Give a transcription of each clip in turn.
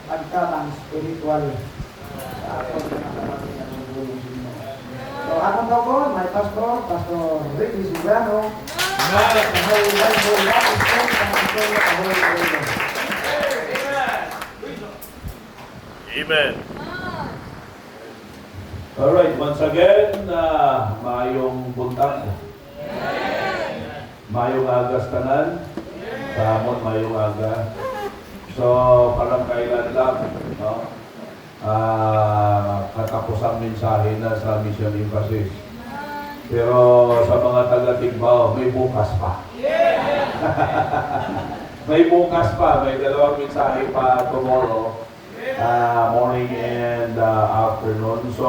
pagkabang spiritual sa ako na kapatid na nagulong sa inyo. So, akong tawag, may Pastor Ricky Sobrano, na Holy Bible Baptist Church, ang Holy Bible. Amen. Alright, once again, mayong buntag. Mayong agas tanan. Sa amon, mayong aga. So, parang kailan lang, no? Katapos ang mensahe na sa Mission Emphasis. Pero sa mga taga-Tigbaw, may bukas pa. May bukas pa. May dalawang mensahe pa tomorrow. Morning and afternoon. So,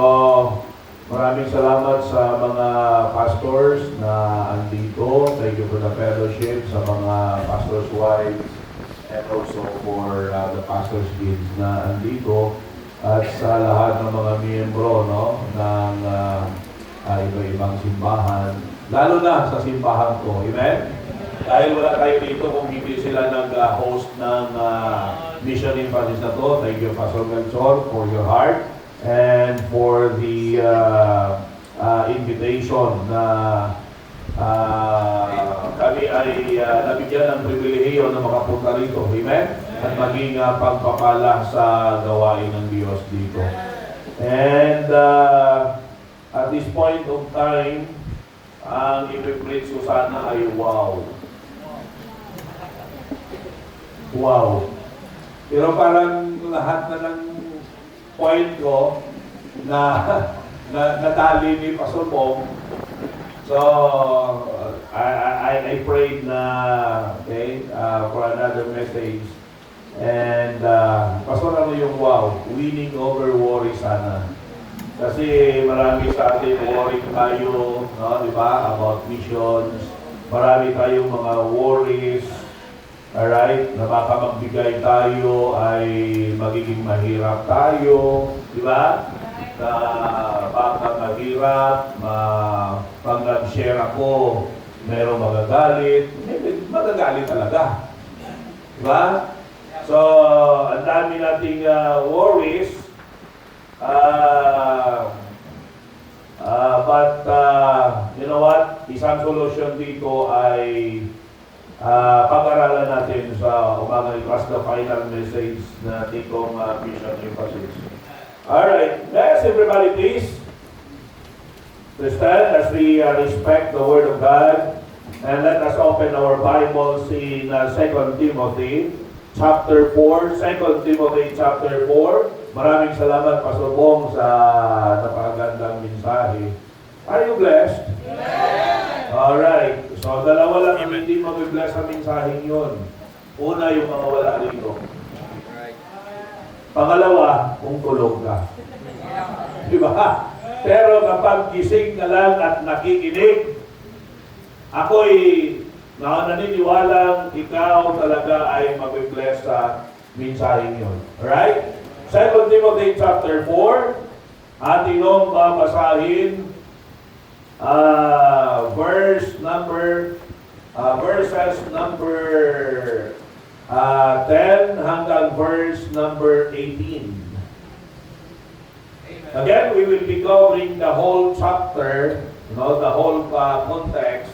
maraming salamat sa mga pastors na andito. Thank you for the fellowship sa mga pastors' wives and also for the pastors' kids na andito. At sa lahat ng mga miyembro, no, ng iba-ibang simbahan. Lalo na sa simbahan ko. Amen? Dahil wala tayo dito kung hindi sila nag-host ng Mission Emphasis na to. Thank you, Pastor Gansor, for your heart and for the invitation na kami ay nabigyan ng pribilehiyo na makapunta rito. Amen? At maging pagpapala sa gawain ng Diyos dito. And at this point of time, ang i-preach ko sana ay wow. Wow. Pero parang lahat na ng point ko na nadali ni Pastor Bong. So, I prayed na, okay, for another message. And, Pastor, ano yung wow? Winning over worry sana. Kasi marami sa atin worry tayo, no, di ba, about missions. Marami tayong mga worries. Alright, na baka magbigay tayo ay magiging mahirap tayo, di ba? Na baka mahirap, pag nag-share ako, merong magagalit. Magagalit talaga. Di ba? So, ang dami nating worries. But, you know what? Isang solution dito ay pag-aralan natin sa umaga ito as the final message na itong Mission Emphasis. Alright, let's everybody please to stand as we respect the Word of God, and let us open our Bibles in 2 Timothy chapter 4. 2 Timothy chapter 4. Maraming salamat, Pastor Bong, sa napakagandang mensahe. Are you blessed? Amen. Alright. So, dalawa lang ang hindi mag-bless sa mensaheng yun. Una, yung mga wala rito. Pangalawa, kung tulog ka. Diba? Pero kapag gising ka lang at nakikinig, ako'y naniniwalang ikaw talaga ay mag-bless sa mensaheng yun. Alright? 2 Timothy chapter 4, ating nung babasahin verses number 10 hanggang verse number 18. Again, we will be covering the whole chapter, you know, the whole context.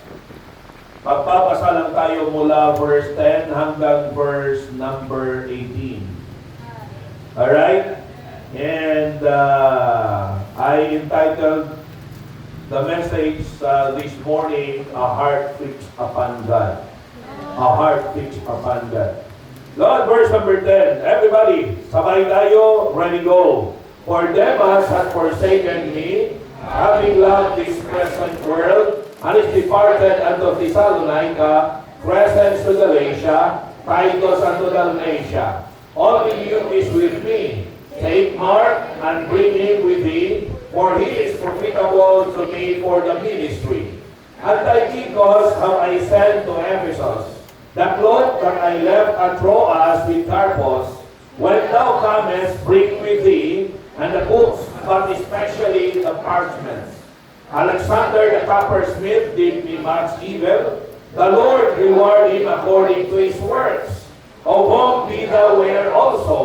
Magpapasa lang tayo mula verse 10 hanggang verse number 18. Alright? And I entitled the message this morning, A Heart Fixed Upon God. A Heart Fixed Upon God. Lord, verse number 10. Everybody, sabay tayo, ready, go. For Demas had forsaken me, having loved this present world, and is departed unto Thessalonica, Crescens to Galatia, Titus unto Dalmatia. Only you is with me. Take Mark and bring him with thee, for he is profitable to me for the ministry. And Tychicus have I sent to Ephesus. The cloth that I left at Troas with Carpus, when thou comest, bring with thee, and the books, but especially the parchments. Alexander the coppersmith did me much evil. The Lord reward him according to his works, of whom be thou aware also.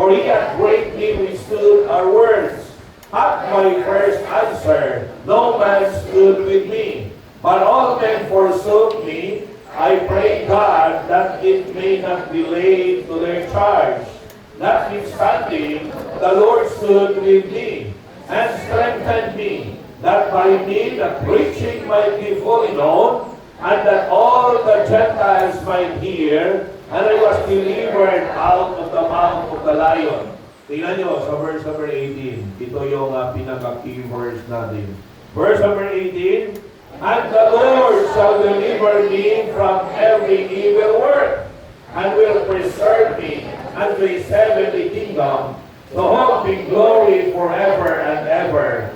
For he hath greatly withstood our words. At my first answer, no man stood with me, but all men forsook me. I pray God that it may not be laid to their charge. Notwithstanding, the Lord stood with me, and strengthened me, that by me the preaching might be fully known, and that all the Gentiles might hear, and I was delivered out of the mouth of the lion. Tingnan nyo sa verse number 18. Ito yung pinaka-key verse natin. Verse number 18, and the Lord shall deliver me from every evil work, and will preserve me unto his heavenly kingdom, to whom be glory forever and ever.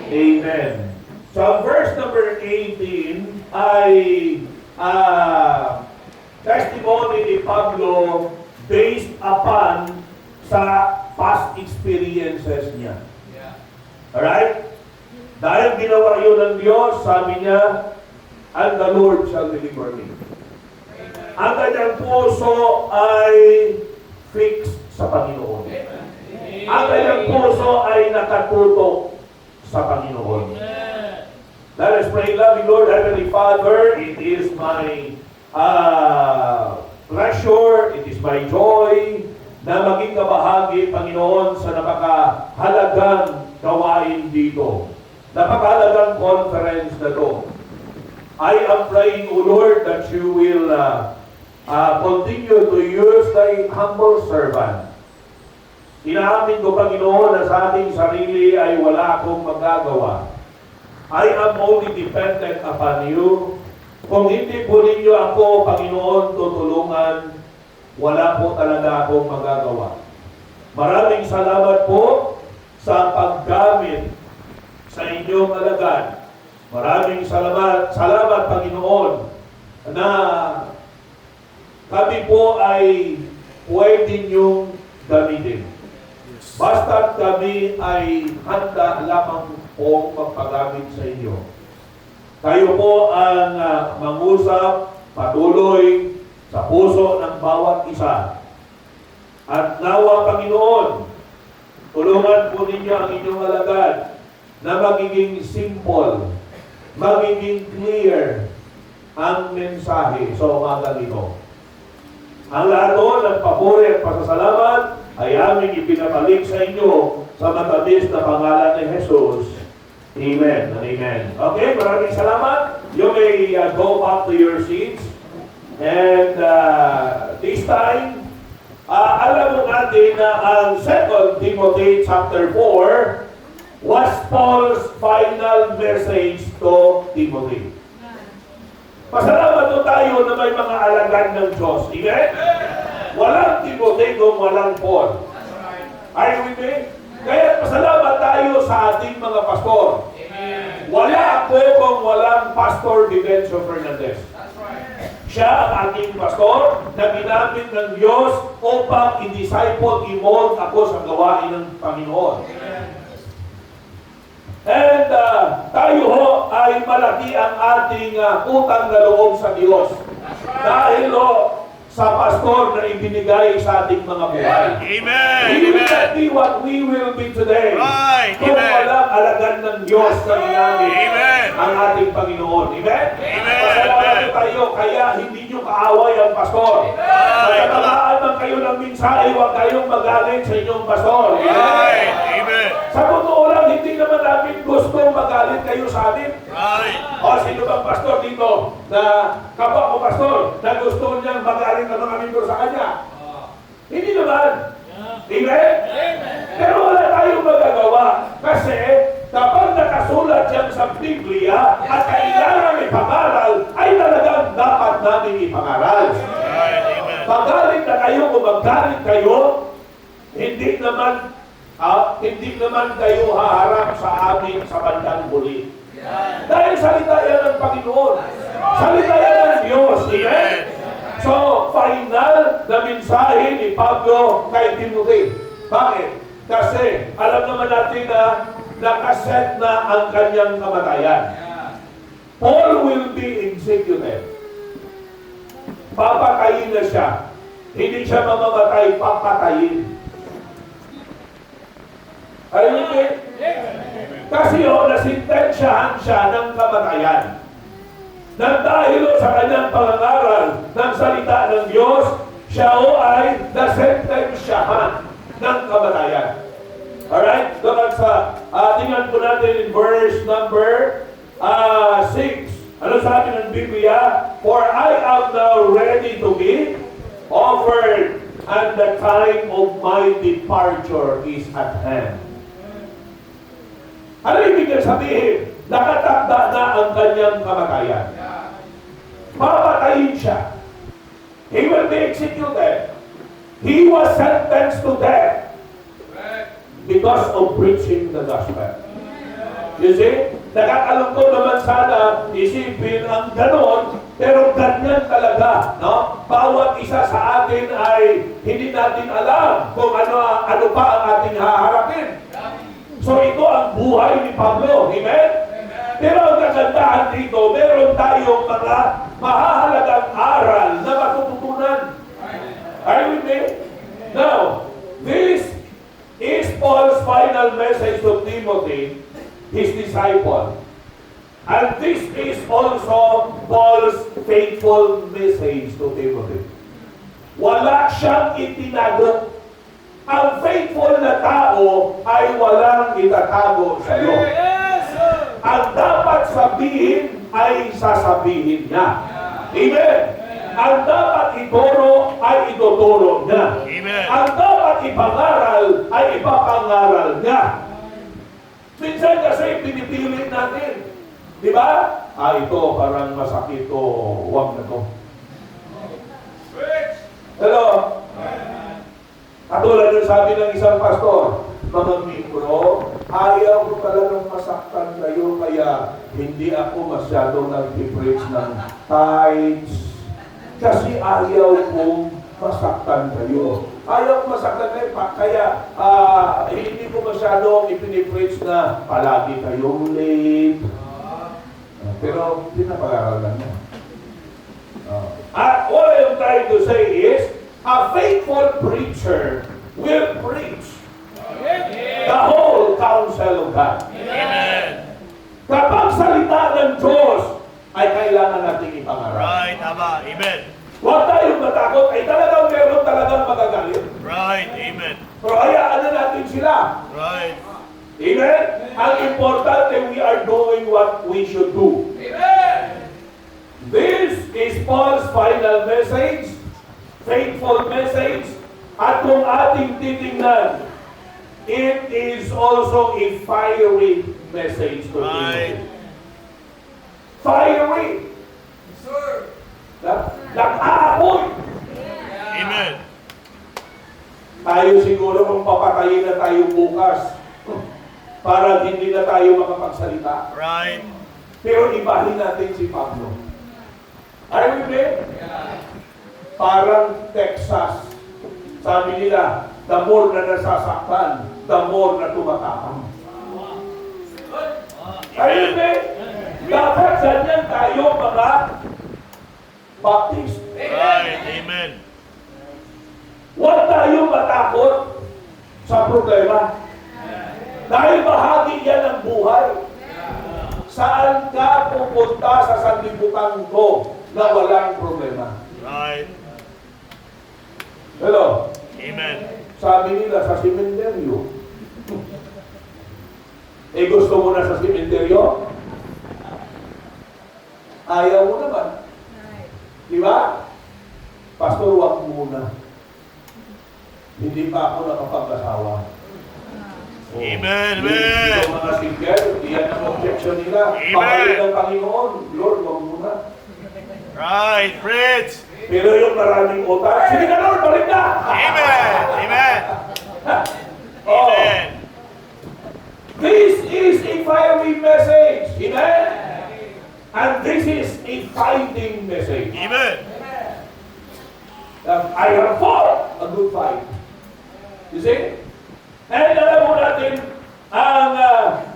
Amen. So, verse number 18 ay testimony ni Pablo based upon sa past experiences niya. Alright? Dahil ginawa yun ng Diyos, sabi niya, and the Lord shall deliver me. Ang kanyang puso ay fixed sa Panginoon. Ang kanyang puso ay nakatutok sa Panginoon. Let us pray. Loving Lord, Heavenly Father, it is my pleasure, it is my joy na maging kabahagi, Panginoon, sa napakahalagang gawain dito. Napakahalagang conference na to. I am praying, O Lord, that you will continue to use thy humble servant. Inaamin ko, Panginoon, na sa ating sarili ay wala akong magagawa. I am only dependent upon you. Kung hindi po ninyo ako, Panginoon, tutulungan, wala po talaga akong magagawa. Maraming salamat po sa paggamit sa inyong alagad. Maraming salamat, Panginoon, na kami po ay pwede niyong gamitin. Basta't kami ay handa lamang pong magpagamit sa inyo. Kayo po ang mangusap patuloy sa puso ng bawat isa. At nawa, Panginoon, tulungan po ninyo ang inyong alagad na magiging simple, magiging clear ang mensahe sa umaga nito. Ang lahat ng papuri at pasasalamat ay aming ipinabalik sa inyo sa matamis na pangalan ni Jesus. Amen and amen. Okay, maraming salamat. You may go back to your seats. And this time, alam mo natin na ang 2 Timothy chapter 4 was Paul's final message to Timothy. Pasalamat po tayo na may mga alagad ng Diyos. Amen? Walang Timothy kung walang Paul. Are you with me? Kaya pasalamat tayo sa ating mga pastor. Wala ako kung walang Pastor Vivencio Fernandez. Siya ang ating pastor na ginamit ng Diyos upang i-disciple, i-mold ako sa gawain ng Panginoon. And tayo ho ay malaki ang ating utang na loob sa Diyos. Dahil sa pastor na ibinigay sa ating mga buhay. Amen. We will not be what we will be today. Right. Kung Amen. walang alagan ng Diyos na ginamit Amen. ang ating Panginoon. Amen? Amen. Pasalamat tayo, kaya hindi nyo kaaway ang pastor. Kaya tamaan man kayo ng mensahe, huwag kayong magalit sa inyong pastor. Right. Amen. Sa totoo lang, hindi naman namin gusto magalit kayo sa amin. Right. O sino bang pastor dito na kapwa ko pastor na gusto niyang magalit na mga membro sa kanya? Hindi naman. Amen? Pero wala tayong magagawa kasi kapag nakasulat yan sa Biblia at kailangan ipangaral, ay talagang dapat namin ipangaral. Right. Amen. Magalit na kayo kung magalit kayo, hindi naman kayo haharap sa amin sa bandang huli. Dahil salita yan ng Panginoon. Salita yan ng Diyos. Amen? So, final na mensahe ni Pablo kay Timothy. Bakit? Kasi alam naman natin na nakaset na ang kanyang kamatayan. Paul will be executed. Papatayin na siya. Hindi siya mamamatay, papatayin. Are you with me? Kasi nasintensyahan siya ng kamatayan. Nang dahil sa kanyang pangangaral ng salita ng Diyos, siya ay nasentensyahan ng kamatayan. Alright? Doon sa, tingnan po natin in verse number 6. Ano sabi ng Biblia? For I am now ready to be offered, and the time of my departure is at hand. Ano ibig sabihin? Nakatakda na ang kanyang kamatayan. Papatayin siya. He will be executed. He was sentenced to death because of preaching the gospel. You see? Nakakalungkot naman sana isipin ang ganon, pero ganyan talaga, no? Bawat isa sa atin ay hindi natin alam kung ano pa ang ating haharapin. So ito ang buhay ni Pablo. Amen? Pero ang kagandahan dito, meron tayong mga mahahalagang aral na matututunan. Are you with me? Now, this is Paul's final message to Timothy, his disciple. And this is also Paul's faithful message to Timothy. Wala siyang itinago. Ang faithful na tao ay walang itatago sa iyo. Ang dapat sabihin ay sasabihin niya. Amen. Ang dapat ituro ay ituturo niya. Amen. Ang dapat ipangaral ay ipapangaral niya. Minsan kasi pinipilit natin. Di ba? Ito parang masakit to. Huwag na to. Hello? Katulad ng sabi ng isang pastor, mga mikro, ayaw ko talagang masaktan kayo, kaya hindi ako masyadong nag-preach ng tithes. Kasi ayaw kong masaktan kayo. Ayaw ko masaktan kayo, kaya hindi ko masyadong ipinipreach na palagi kayong late. Pero pinapag-aralan niya. What I'm trying to say is, a faithful preacher will preach the whole counsel of God. Amen. Kapag salita ng Diyos ay kailangan nating ipangaral. Right, tama. Amen. Huwag tayong matakot, ay talagang meron talagang magagalit. Right, amen. Pero hayaan na natin sila. Right. Amen? Ang importante, we are doing what we should do. Amen. This is Paul's final message, faithful message, at kung ating titingnan, it is also a fiery message to Right. Timothy. Fiery. Sir. Nag-aapoy. Amen. Tayo siguro kung papatayin na tayo bukas para hindi na tayo makapagsalita. Right. Pero ibahin natin si Pablo. Are you with me? Parang Texas. Sabi nila, the more na nasasaktan, the more na tumatapang. Are you with me? Dapat ganyan tayo mga Baptist. Right. Amen. Huwag tayo matakot sa problema. Dahil bahagi yan ng buhay. Saan ka pupunta sa sanlibutan ko na walang problema? Right. Hello? Amen. Sabi nila sa sementeryo. Gusto mo na sa sementeryo? Ayaw mo naman. Di ba? Pastor, wag muna. Hindi pa ako nakapag-asawa. Amen. Amen. Amen. Mga single, iyan ang objection nila. Amen. Pagkain ng Panginoon, Lord, wag muna. Right. Preach. Pero yung maraming utak, sige na Lord, balik na! Amen. Amen. Oh, Amen. this is a fiery message. Amen? And this is a fighting message. Amen. I have fought a good fight. You see? And alam mo natin ang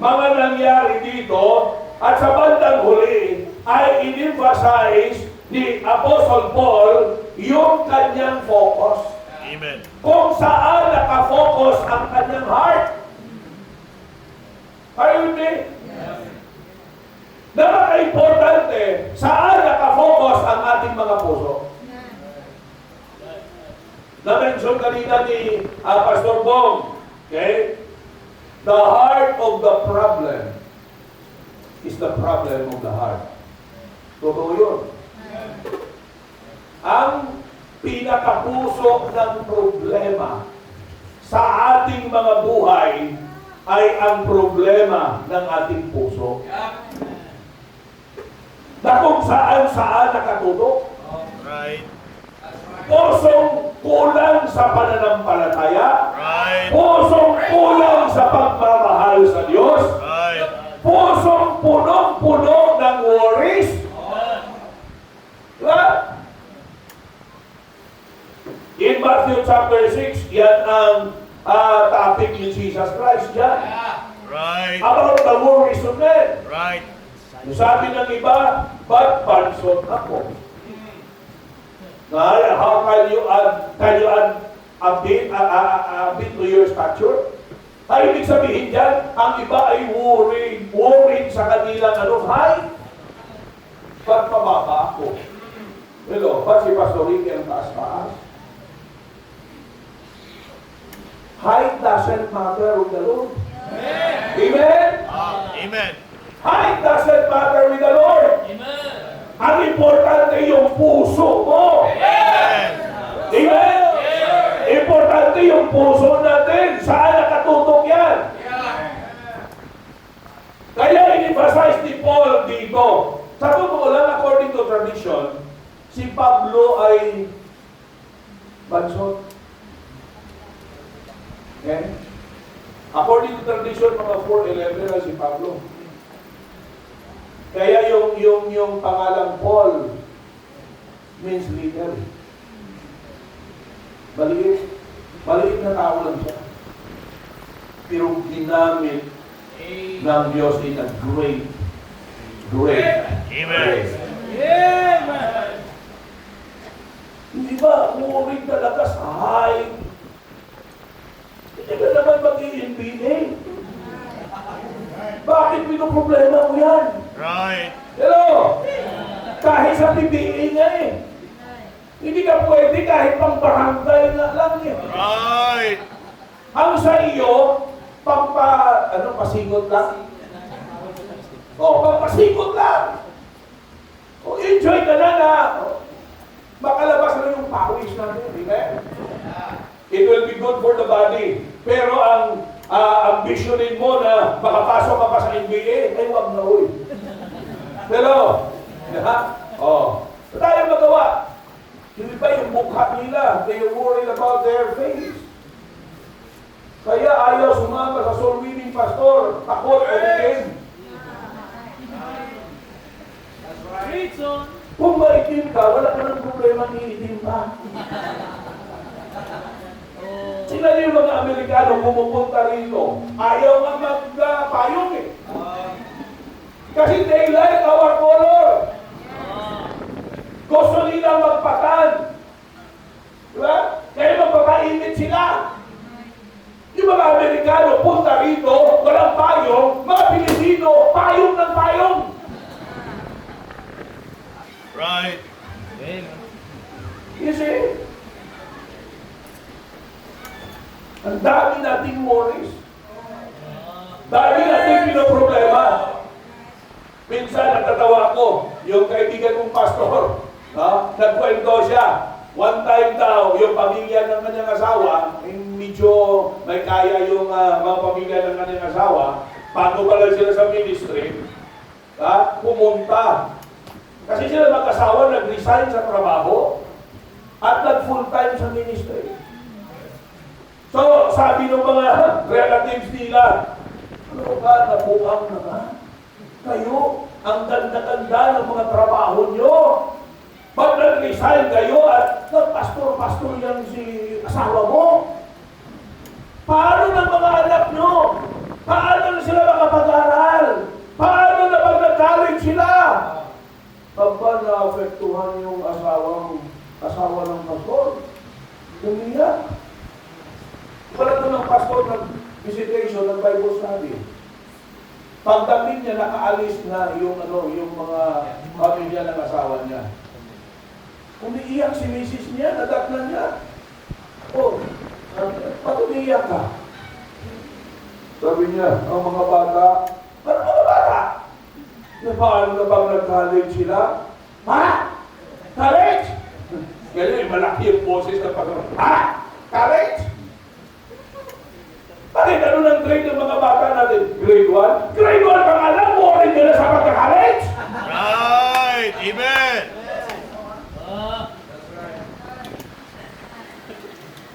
mga nangyari dito at sa bandang huli ay in-emphasize ni Apostle Paul yung kanyang focus. Amen. Kung saan nakafocus ang kanyang heart. Are you with me? Napaka-importante, saan nakafocus ang ating mga puso? Na-mention kanina ni Pastor Bong, okay? The heart of the problem is the problem of the heart. Totoo yun. Ang pinakapuso ng problema sa ating mga buhay ay ang problema ng ating puso. Na kung saan nakatutok. Right. Pusong kulang sa pananampalataya. Right. Pusong kulang sa pagmamahal sa Diyos. Right. Pusong punong-puno ng worries. Diba? In Matthew chapter 6, yan ang topic ni Jesus Christ. Yan. Right. About the worries of men. Right. Sabi ng iba, ba't pansot ako? How can you add a bit to your stature? Ay, ibig sabihin dyan, ang iba ay worried sa kanilang height. Ba't pababa ako? Hello, ba't si Pastor Ricky ang taas-taas? Height doesn't matter with the Lord. Amen? Amen. Height doesn't matter with the Lord. Amen. Ang importante yung puso mo. Amen. Amen? Importante yung puso natin. Saan nakatutok yan? Kaya in-emphasize ni Paul dito. Sa totoo lang, according to tradition, si Pablo ay bansot. Okay? According to tradition, mga 4'11 na si Pablo. Kaya yung pangalang Paul means leader. Maliit na tao lang siya. Pero ginamit ng Diyos in a great Amen. Amen. Hindi ba, umuwi talaga sa height? Hindi ka naman mag-i-NBA. Bakit pinoproblema mo yan? Right. Hello? Kahit sa PBA nga eh. Hindi ka pwede kahit pang barangay na lang eh. Right. Ang sa iyo, pasingot lang. Pampasingot lang. Enjoy ka na makalabas na yung pawis natin. Amen? It will be good for the body. Pero ang ambitionin mo na makapasok ka pa sa NBA, ay wag na uy. Hello? So tayo magawa. Hindi ba yung mukha nila? They are worried about their face. Kaya ayaw sumama sa soul winning pastor. Takot o itim. Kung maitim ka, wala ka ng problema ni itim ka. Sila yung mga Amerikano pumupunta rito. Ayaw nga magpayong eh. Kasi they like our color. Gusto nila magpatan. Diba? Kaya magpapainit sila. Yung mga Amerikano punta rito, walang payong. Mga Pilipino, payong ng payong. Right. You see? Ang dami nating worries. Dami nating pinoproblema. Minsan natatawa ko, yung kaibigan kong pastor, nagkwento siya. One time daw, yung pamilya ng kanyang asawa, medyo may kaya yung mga pamilya ng kanyang asawa, bago pa lang sila sa ministry, pumunta. Kasi sila mag-asawa, nag-resign sa trabaho, at nag-full time sa ministry. So, sabi ng mga relatives nila, ano ka, nabuang na ka? Kayo, ang ganda-ganda ng mga trabaho nyo. Ba't nag-resign kayo at pastor-pastor yan si asawa mo? Paano ng mga anak nyo? Paano na sila makapag-aral? Paano na pag nag-college sila? Pagka naapektuhan yung asawa ng pastor, umiyak. Wala ito ng pastor ng visitation ng Bible study. Pagdating niya, nakaalis na yung yung mga pamilya ng asawa niya. Umiiyak si misis niya, nadatnan niya. Oh, ba't umiiyak ka? Sabi niya, ang mga bata, ano mga bata? Paano na bang nag-college sila? Ha? College? Ganyan, malaki yung boses na pag ha? College? Bakit ano ng grade ng mga bata natin? Grade 1? Grade 1 pang alam mo rin nila sa pagka-college? Right. Amen.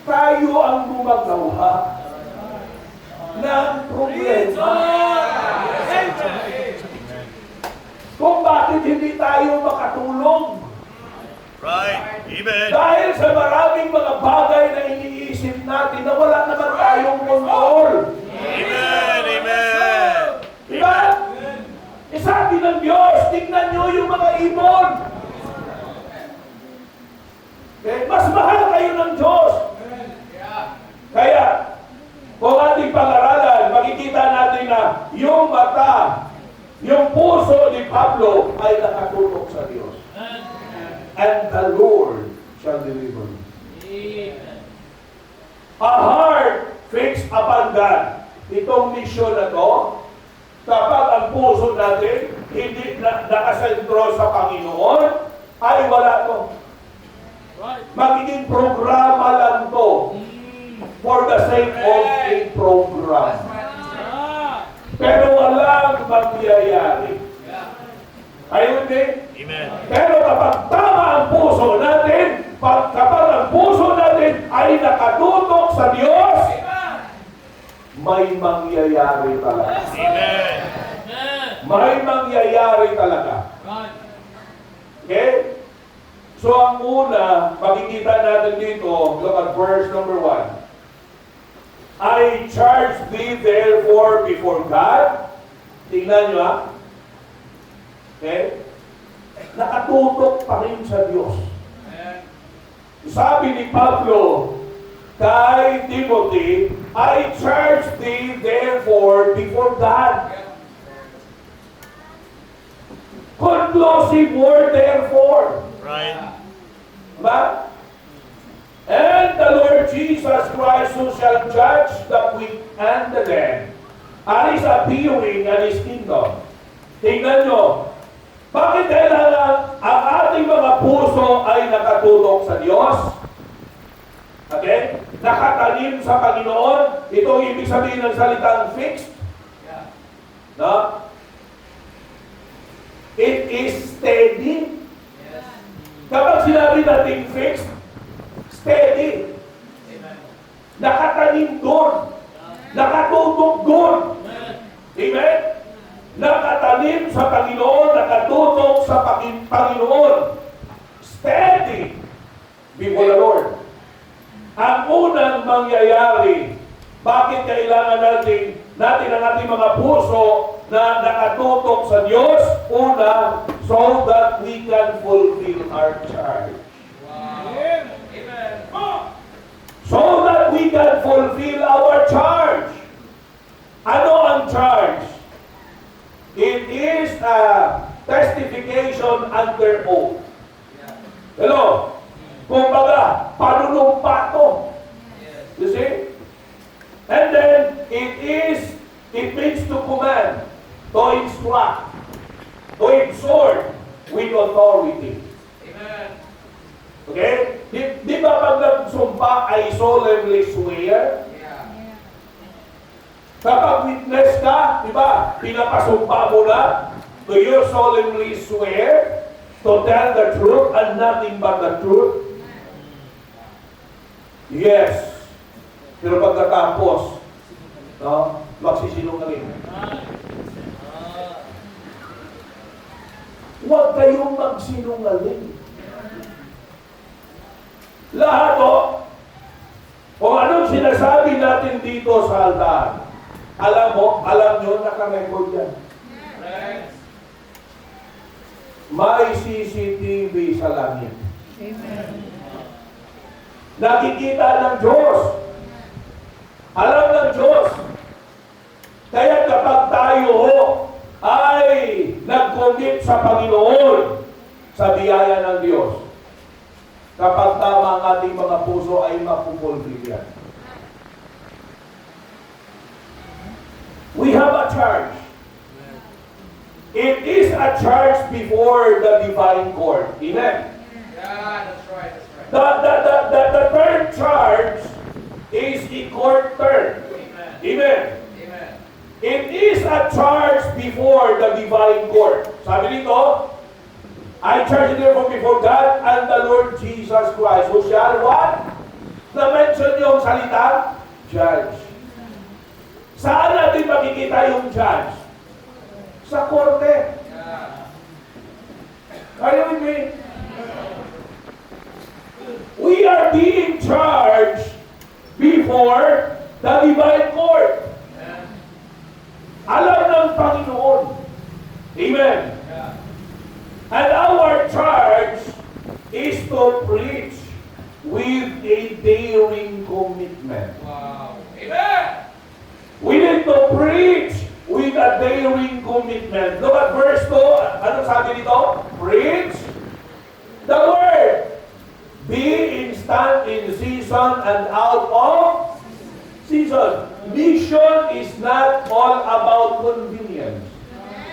Tayo ang gumagawa ng problema. Kung bakit hindi tayo makatulong. Right. Amen. Dahil sa maraming mga bagay na iniisip natin na wala naman tayong kontrol. Amen. Amen. Diba? Sabi ng Diyos, tingnan nyo yung mga ibon. Okay? Mas mahal kayo ng Diyos. Kaya, kung ating pag-aralan, makikita natin na yung mata, yung puso ni Pablo ay nakatutok sa Diyos. And the Lord shall deliver you. A heart fixed upon God. Itong mission na to, kapag ang puso natin hindi nakasentro sa Panginoon, ay wala to. Magiging programa lang to for the sake of a program. Pero walang mangyayari. Ayun din. Amen. Pero kapag tama ang puso natin, kapag ang puso natin ay nakatutok sa Diyos, may mangyayari talaga. Amen. May mangyayari talaga. Okay? So ang una, makikita natin dito, look at verse number 1. I charge thee therefore before God. Tingnan nyo ha. Okay? Nakatutok pa rin sa Diyos. Sabi ni Pablo kay Timothy, I charge thee therefore before God. Conclusive word therefore. Right. Diba? And the Lord Jesus Christ who shall judge the quick and the dead, and is appearing and his kingdom. Tingnan nyo, bakit kailangan ang ating mga puso ay nakatutok sa Diyos? Okay? Nakatanim sa Panginoon. Ito ang ibig sabihin ng salitang fixed. No? It is steady. Kapag sinabi natin fixed, steady. Nakatanim doon. Nakatutok doon. Amen? Nakatanim sa Panginoon, nakatutok sa Panginoon. Steady before the Lord. Ang unang mangyayari, bakit kailangan natin ang ating mga puso na nakatutok sa Diyos? Una, so that we can fulfill our charge. So that we can fulfill our charge. Ano ang charge? It is a testification under oath. Hello? Kumbaga, panunumpa to. You see? And then, it means to command, to instruct, to exhort with authority. Okay? Di ba pag nagsumpa ay solemnly swear? Kapag witness ka, di ba, pinapasumpa mo na, do you solemnly swear to tell the truth and nothing but the truth? Yes. Pero pagkatapos, no, magsisinungaling. Huwag kayong magsinungaling. Lahat o, kung anong sinasabi natin dito sa altar, alam nyo, naka-record yan. May CCTV sa langit. Nakikita ng Diyos. Alam ng Diyos. Kaya kapag tayo have a charge. It is a charge before the divine court. Amen. Yeah, that's right, that's right. The term charge is a court term. Amen. Amen. Amen. It is a charge before the divine court. Sabi dito, I charge you therefore before God and the Lord Jesus Christ, who shall what? Na-mention yung salita, judge. Saan natin makikita yung judge? Sa korte. Yeah. Are you with me? We are being charged before the divine court. Alam ng Panginoon. Amen. Yeah. And our charge is to preach with a daring commitment. Wow. Amen. We need to preach with a daring commitment. Look at verse 2. Ano sabi dito? Preach the word. Be instant in season and out of season. Mission is not all about convenience.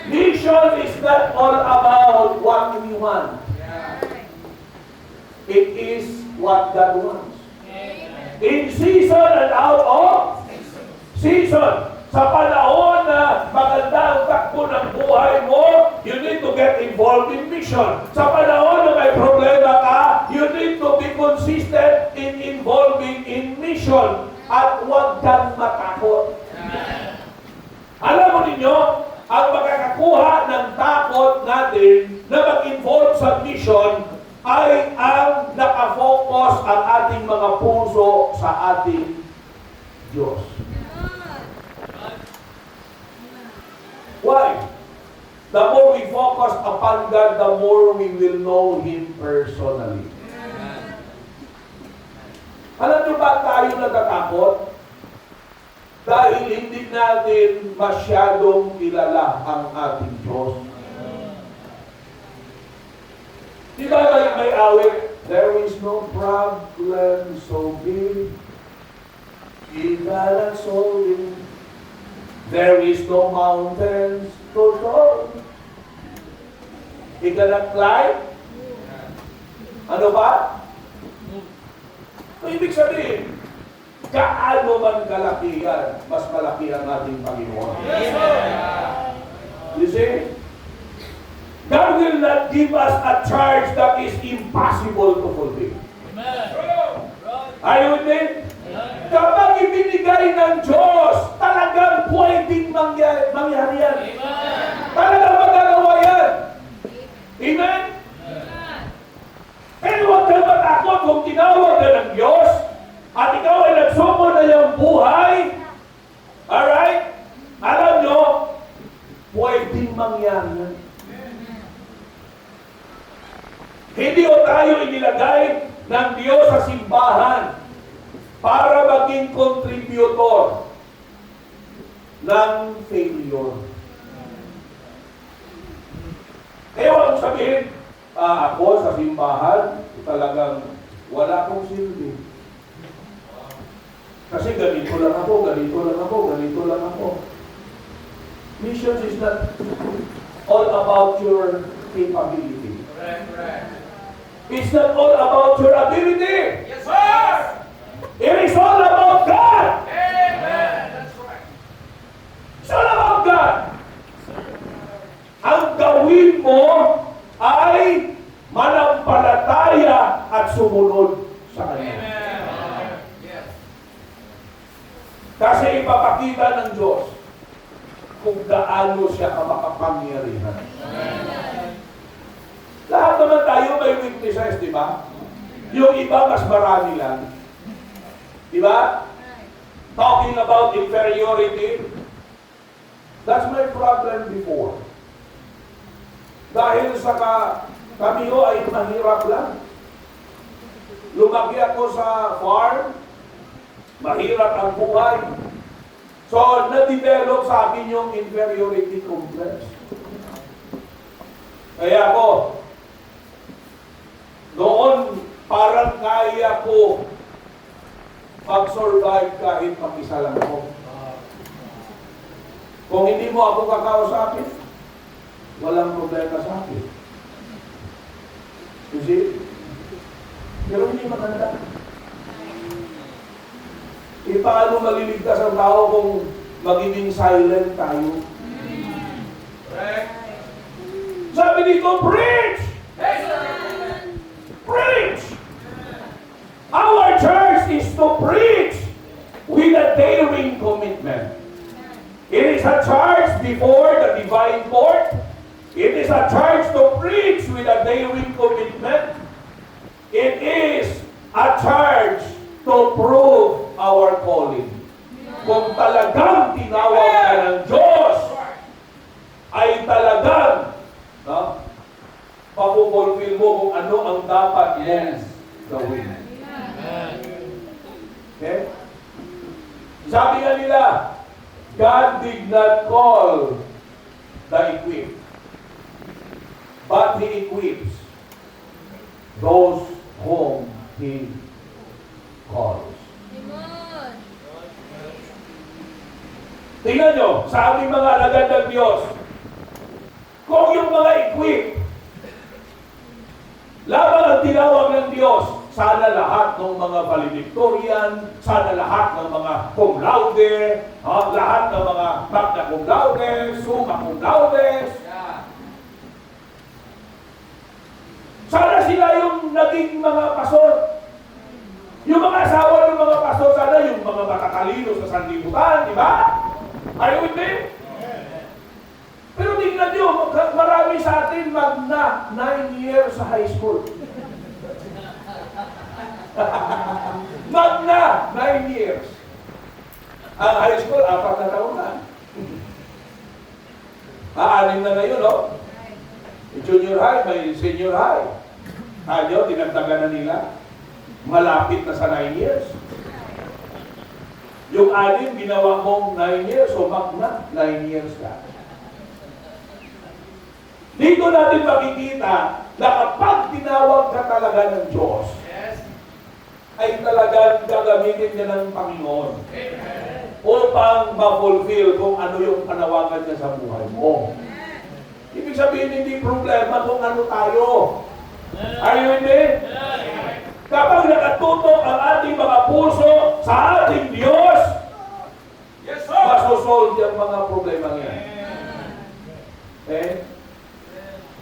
Mission is not all about what we want. Yeah. It is what God wants. In season and out of season. Sa panahon na maganda ang takbo ng buhay mo, you need to get involved in mission. Sa panahon na may problema ka, you need to be consistent in involving in mission. At huwag kang matakot. Alam mo ninyo, ang makakakuha ng takot natin na mag-involve sa mission ay ang nakafocus ang ating mga puso sa ating Diyos. Why? The more we focus upon God, the more we will know Him personally. Alam niyo ba tayo natatakot? Dahil hindi natin masyadong kilala ang ating Diyos. Di ba may awit? There is no problem so big, He cannot solve it. There is no mountains to solve. He cannot climb. Ano ba? So, ibig sabihin, kaano man kalaki yan, mas malaki ang ating Panginoon. Yes, You see? God will not give us a charge that is impossible to fulfill. Are you with me? Kapag ibinigay ng Diyos, talagang pwedeng mangyari yan. Talagang magagawa yan. Amen? Pero huwag kang matakot kung tinawag ka ng Diyos at ikaw ay nagsumo na yung buhay. Alright? Alam nyo, pwedeng mangyari yan. Hindi o tayo inilagay ng Diyos sa simbahan para maging contributor ng failure. Kaya huwag sabihin, ako sa simbahan, talagang wala akong silbi. Kasi ganito lang ako, ganito lang ako, ganito lang ako. Mission is not all about your capability. Correct. It's not all about your ability. Yes, sir. It is all about God. Amen. That's right. It's all about God. Ang gawin mo ay manampalataya at sumunod sa Kanya. Amen. Yes. Kasi ipapakita ng Diyos kung gaano siya kamakapangyarihan. Lahat naman tayo may weaknesses, di ba? Yung iba mas marami lang. Di ba? Talking about inferiority, that's my problem before. Dahil sa kami ho ay mahirap lang. Lumaki ako sa farm, mahirap ang buhay. So, na-develop sa akin yung inferiority complex. Kaya ako, noon, parang kaya ko mag-survive kahit mag-isa lang ako. Kung hindi mo ako kakausapin, walang problema sa akin. You see? Pero hindi maganda. Paano maliligtas ang tao kung magiging silent tayo? Correct. Sabi dito, preach! Yes, sir. Preach! Our church is to preach with a daring commitment. It is a charge before the divine court. It is a charge to preach with a daring commitment. It is a charge to prove our calling. Kung talagang tinawag ka ng Diyos, ay talagang papupulfill mo kung ano ang dapat mong gawin. Okay? Sabi nga nila, God did not call the equipped, but He equips those whom He calls. Tingnan nyo, sa aming mga alagad ng Diyos, kung yung mga equipped, lamang ang tinawag ng Diyos, sana lahat ng mga valedictorian, sana lahat ng mga cum laude, lahat ng mga magna cum laude, summa cum laude. Sana sila yung naging mga pastor. Yung mga asawa ng mga pastor, sana yung mga matatalino sa sanlibutan, di ba? Are you with me? Pero tingnan nyo, marami sa atin magna 9 years sa high school. Magna 9 years. Ang high school, 4 na taon na. 6 na ngayon, no? Junior high, may senior high. Ayaw, dinagdagan na nila. Malapit na sa 9 years. Yung 6, ginawa mong 9 years, so magna 9 years ka. Dito natin makikita na kapag tinawag ka talaga ng Diyos, ay talagang gagamitin niya ng Panginoon upang ma-fulfill kung ano yung panawagan niya sa buhay mo. Ibig sabihin, hindi problema kung ano tayo. Are you with me? Kapag nakatutok ang ating mga puso sa ating Diyos, Yes, sir. masosolve yung mga problema niya. Okay?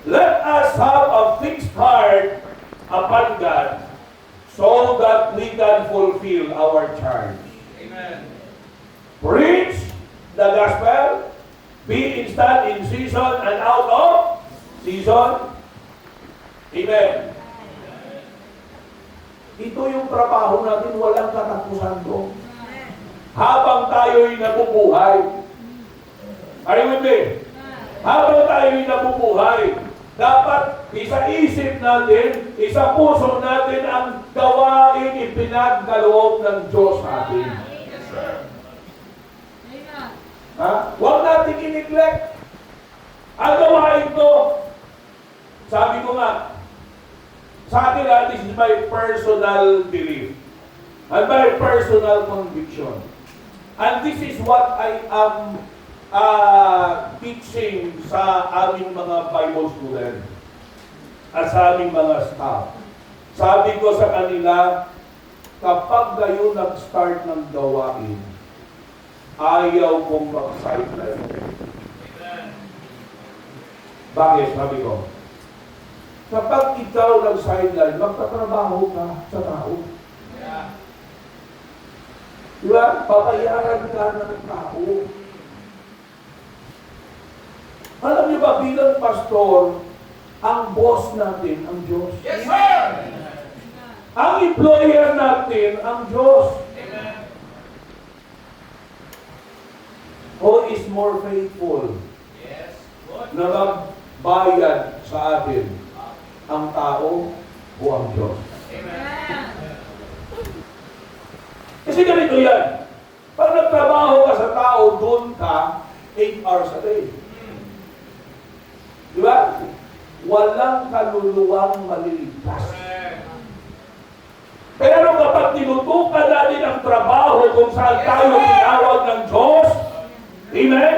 Let us have a fixed heart upon God so that we can fulfill our charge. Amen. Preach the gospel, be instant in season and out of season. Amen. Ito yung trabaho natin, walang katapusan doon. Habang tayo'y nabubuhay. Are you with me? Habang tayo'y nabubuhay, dapat isa-isip natin, isa-puso natin ang gawain ipinagkaloob ng Diyos sa atin. Yes, sir. Ha? Huwag natin i-neglect. Ang gawain ko, sabi ko nga, sa akin this is my personal belief and my personal conviction. And this is what I am teaching sa aming mga Bible students at sa aming mga staff. Sabi ko sa kanila, kapag kayo nag-start ng gawain, ayaw kong mag-sideline. Bakit? Sabi ko, kapag ikaw nag-sideline, magtatrabaho ka sa tao. Yeah. Diba? Papayaran ka ng tao. Alam niyo ba, bilang pastor, ang boss natin, ang Diyos. Yes, sir. Ang employer natin, ang Diyos. Amen. Who is more faithful Yes. Good. na magbayad sa atin? Ang tao o ang Diyos? Amen. Kasi ganito yan. Pag nagtrabaho ka sa tao, doon ka 8 hours a day. Di ba? Walang kaluluwang maliligtas. Correct. Pero kapag tinutukan natin ang trabaho kung saan tayo tinawag ng Diyos, amen?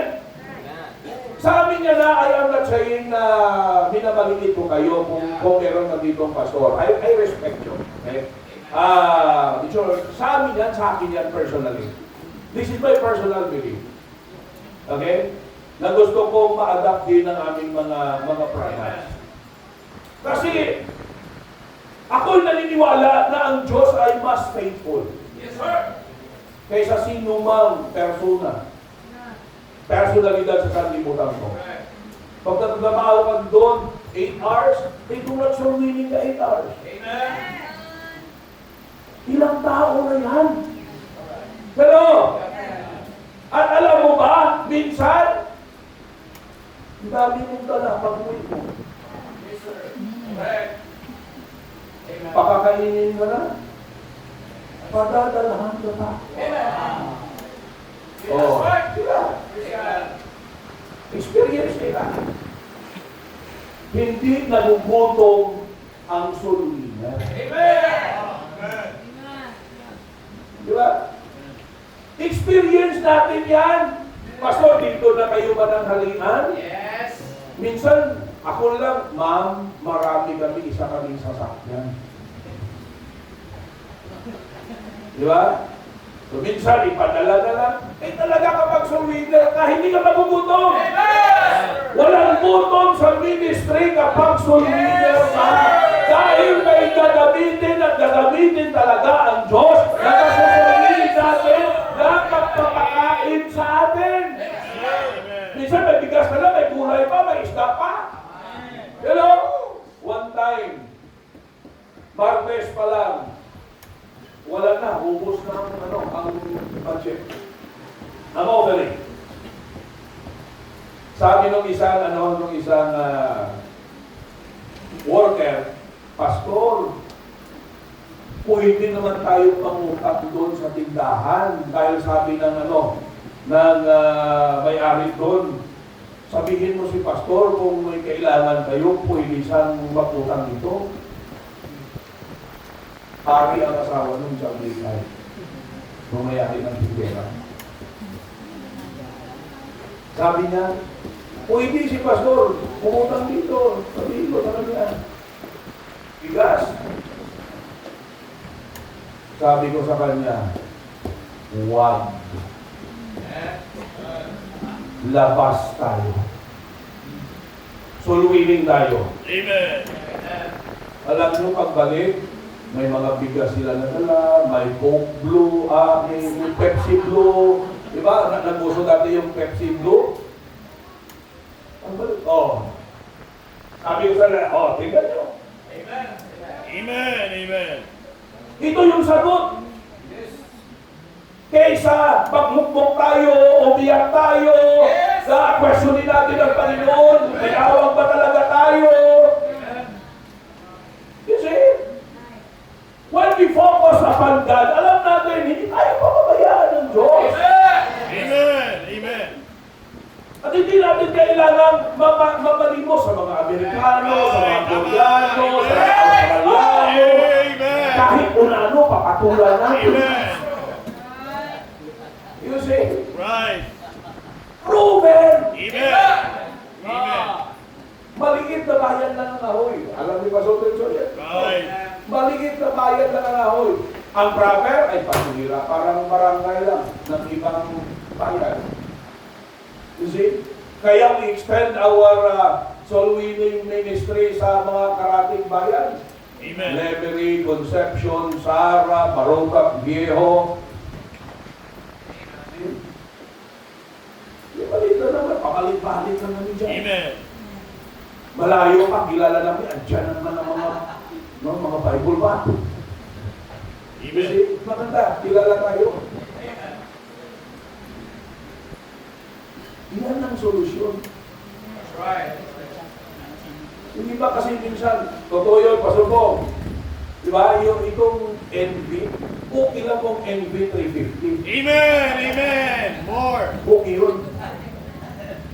saying na minamaliit ko kayo kung meron na ditong pastor. I respect you. Okay? Sa amin yan, sa akin yan personally. This is my personal belief. Okay? Na gusto kong ma-adapt din ng aming mga products. Kasi, ako'y naniniwala na ang Diyos ay mas faithful. Yes, sir. Kaysa sino mang persona. Personalidad sa sanlibutan ko. Pag nagtrabaho ka doon, 8 hours, they do not show meaning na 8 hours. Amen. Ilang tao na yan. Pero, at alam mo ba, minsan, dami mong dala pag-uwi mo. Yes, sir. Correct. Amen. Pakakainin mo na, padadalahan ka pa. Amen. Oh, Yes, sila. sir. Experience nila. Hindi nagugutom ang sulina. Amen. Di ba? Experience natin yan. Pastor, dito na kayo ba ng halingan? Yes. Minsan, ako lang, ma'am, marami kami, isa kaming sasakyan. Di ba? So, minsan, ipadala na lang. Eh, talaga kapag surrender ka, hindi ka magugutom. Amen. Walang gutom sa ministry kapag surrender ka. Dahil may gagamitin at gagamitin talaga ang Diyos na kasusurinin natin na pagpapakain sa atin. Minsan may bigas na lang, may gulay pa, may isda pa. Hello? One time, Martes pa lang, wala na, ubos na ang budget. Ang offering. Sabi nung isang worker, Pastor, pwede naman tayo pangutap doon sa tindahan dahil sabi ng may-ari doon. Sabihin mo si Pastor kung may kailangan kayo, pwede siyang magutang dito. Pari ang asawa nung sa Amerikay. Bumayari ng tindera. Sabi niya, pwede si Pastor, pumutang dito. Sabihin ko sa kanya, bigas. Sabi ko sa kanya, huwag. Labas tayo. Sulwiling tayo. Amen. Alam nyo, pagbalik, may mga bigas sila na dala, may Coke Blue, may Pepsi Blue. Diba? Naguso dati yung Pepsi Blue. Oh. Sabi ko sa nila, tingnan nyo. Amen. Amen. Amen. Ito yung sagot. Kaysa pagmukmok tayo, umiyak tayo, Yes. questionin natin ang Panginoon, may awang ba talaga tayo? You see? When we focus upon God, alam natin, hindi tayo papabayaan ng Diyos. Amen. Amen. At hindi natin kailangan mamalimos sa mga Amerikano, sa mga Koreano, sa mga Australiano. Amen. Kahit unano, papatulan natin. Amen. You see? Right. Proven! Amen. Amen. Maliit na bayan lang ang ahoy. Alam niyo ba sa yan? Right. Maliit na bayan lang ang ahoy. Ang proper ay pasunira. Parang barangay lang ng ibang bayan. You see? Kaya we extend our soul winning ministry sa mga karating bayan. Amen. Lemery, Concepcion, Sara, Barotac, Viejo. Yung maliit na naman, pakalit-palit lang namin dyan. Amen. Malayo pa, kilala namin, andyan naman ang mga Bible ba? Amen. Kasi maganda, kilala tayo. Yan ang solusyon. That's right. Hindi ba kasi minsan, totoo yun, pasubong. Di ba, itong NV, okay lang kong NV 350. Amen. Amen. More. Okay yun.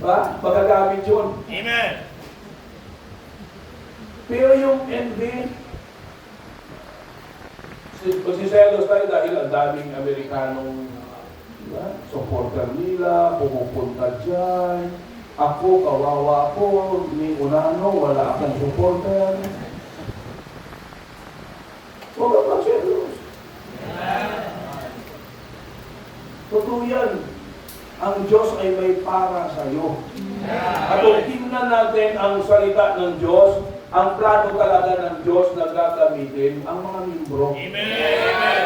Ba? Magagamit yun. Amen. Pero yung NV, magsiselos tayo dahil ang daming Amerikanong supporter nila, pumupunta dyan. Ako, kawawa ako, ni unano, wala akong supporter. Huwag kang magselos. Totoo yan. Ang Diyos ay may para sa iyo. At kung tingnan natin ang salita ng Diyos, ang plano talaga ng Diyos na gagamitin ang mga membro. Amen.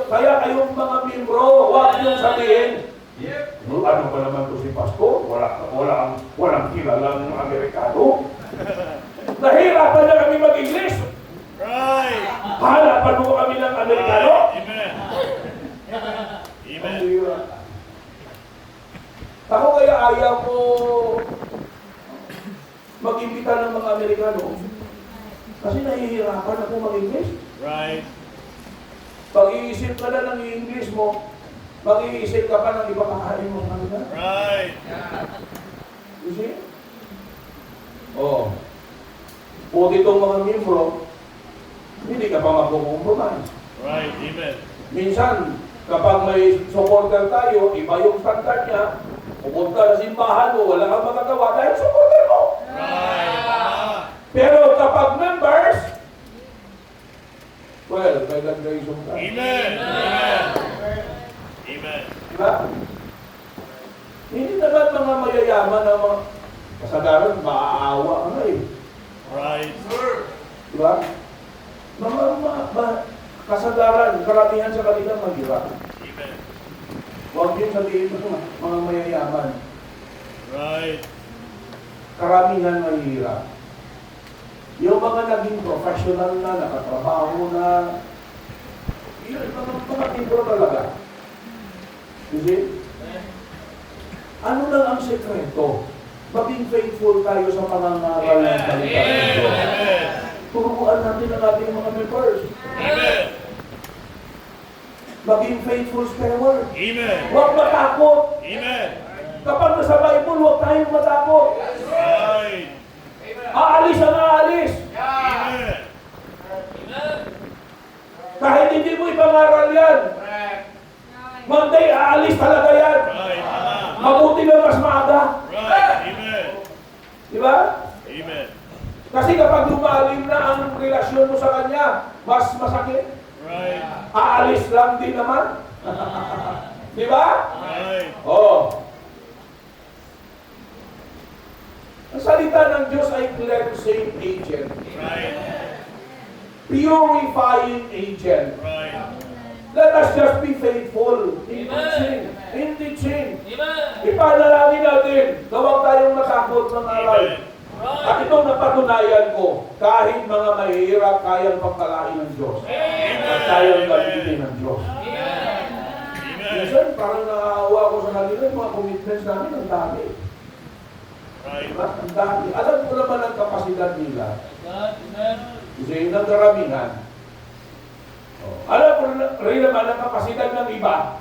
Kaya kayong mga membro, huwag niyong sabihin, ano ba naman to si Pastor? Walang kilalang Amerikano. Nahirapan na kami mag-English. Right. Hanapan mo kami ng Amerikano. Amen. Ang Amen. hirap. Ako kaya ayaw ko mag-imbita ng mga Amerikano. Kasi nahihirapan ako mag-English. Right. Pag-iisip ka na ng English mo, mag-iisip ka pa ng iba kakain mo sa kanila. Right. You see? Oh. O ditong mga membro, hindi ka pa magkukompromise. Right. Amen. Minsan, kapag may supporter tayo, iba yung standard niya, pupunta sa simbahan mo, wala kang magagawa dahil supporter mo. Right. Pero kapag members, well, by the grace of God. Amen. Amen. Amen. Diba? Hindi naman mga mayayaman na mga kasagaran, maaawa ka na eh. Right. Diba? Kasagaran, karamihan sa kanila mahirap. Amen. Huwag yung sabihin mo mga mayayaman. Right. Karamihan mahirap. Yung mga naging professional na, nakatrabaho na, yun, mga libro talaga. You see? Ano lang ang sekreto? Maging faithful tayo sa pangangaral ng salita ng Diyos. Amen. Turuan natin ang ating mga members. Amen. Maging faithful steward. Amen. Huwag matakot. Amen. Kapag nasa Bible, huwag tayong matakot. Right. Aalis ang aalis. Amen. Kahit hindi mo ipangaral yan. Monday, aalis talaga yan. Right. Tama. Mabuti na mas maaga. Right. Amen. Di ba? Amen. Kasi kapag lumalim na ang relasyon mo sa Kanya, mas masakit. Right. Aalis lang din naman. Di ba? Right. Oo. Ang salita ng Diyos ay cleansing agent. Right. Purifying agent. Right. Let us just be faithful in teaching. In teaching. Amen. Ipanalangin natin na huwag tayong matakot ng aral. Amen. At itong napatunayan ko, kahit mga mahihirap, kayang pagkalain ng Diyos. At kayang gamitin ng Diyos. Amen. Minsan, parang nakaawa ko sa kanila, yung mga commitments namin, ang dami. Right. Diba? Ang dami. Alam ko naman ang kapasidad nila. Amen. Kasi yun ang karamihan. Alam ko rin naman ang kapasidad ng iba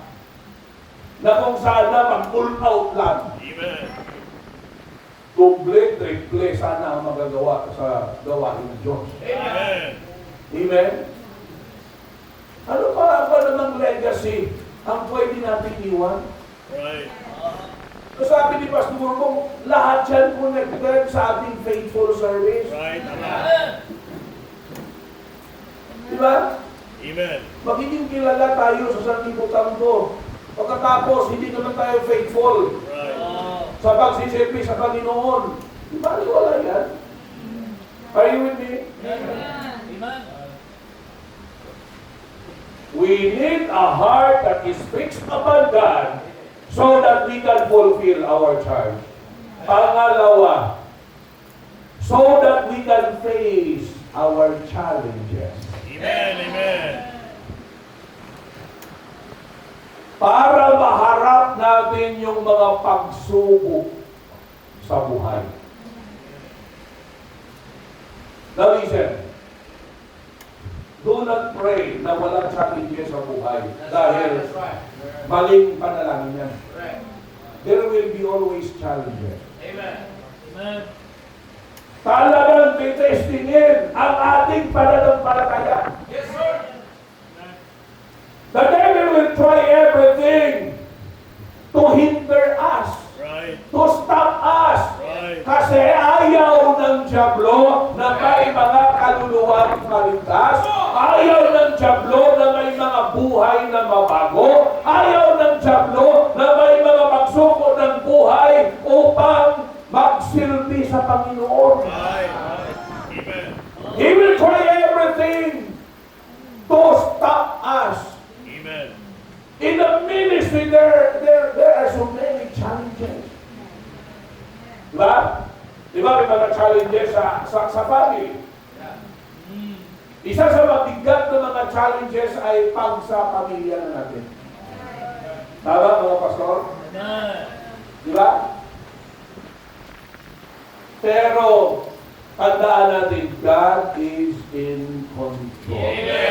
na kung saan na mag-pull out lang. Amen. Doble, triple sana ang magagawa sa gawain ng Diyos. Amen. Amen? Ano pa namang legacy ang pwede natin iwan? Right. So sabi ni Pastor Burgong, lahat yan connected sa ating faithful service. Right. Tama. Diba? Amen. Magiging kilala tayo sa sanlibutan ko. Pagkatapos, hindi naman tayo faithful Right. sa pagsisilbi sa Panginoon. Di ba? Wala yan. Are you with me? Amen. We need a heart that is fixed upon God so that we can fulfill our charge. Pangalawa, so that we can face our challenges. Amen. Amen. Para maharap natin yung mga pagsubok sa buhay. Now listen, do not pray na walang challenges sa buhay dahil maling panalangin yan. There will be always challenges. Amen. Amen. Talagang titestingin ang ating pananampalataya. Yes, sir. The devil will try everything to hinder us, Right. to sa Panginoon. Right. Amen. He will try everything to stop us. Amen. In the ministry, there are so many challenges. Diba? Diba may mga challenges sa family? Isa sa mabigat na mga challenges ay pag sa pamilya na natin. Tama mga pastor? Amen. Diba? Pero, tandaan natin, God is in control. Amen.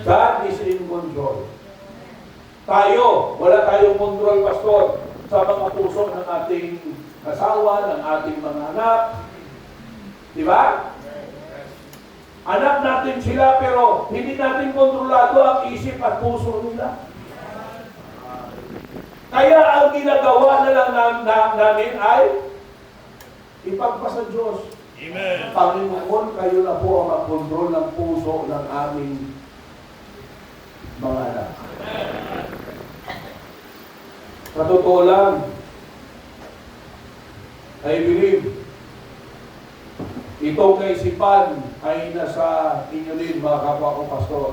God is in control. Tayo, wala tayong control, pastor, sa mga puso ng ating asawa, ng ating mga anak. Diba? Anak natin sila, pero hindi natin kontrolado ang isip at puso nila. Kaya ang ginagawa na lang namin ay ipagpasa Diyos. Amen. Panginoon, kayo na po ang mag-control ng puso ng aming mga anak. Sa totoo lang, I believe, itong kaisipan ay nasa inyo din, mga kapwa ko, pastor.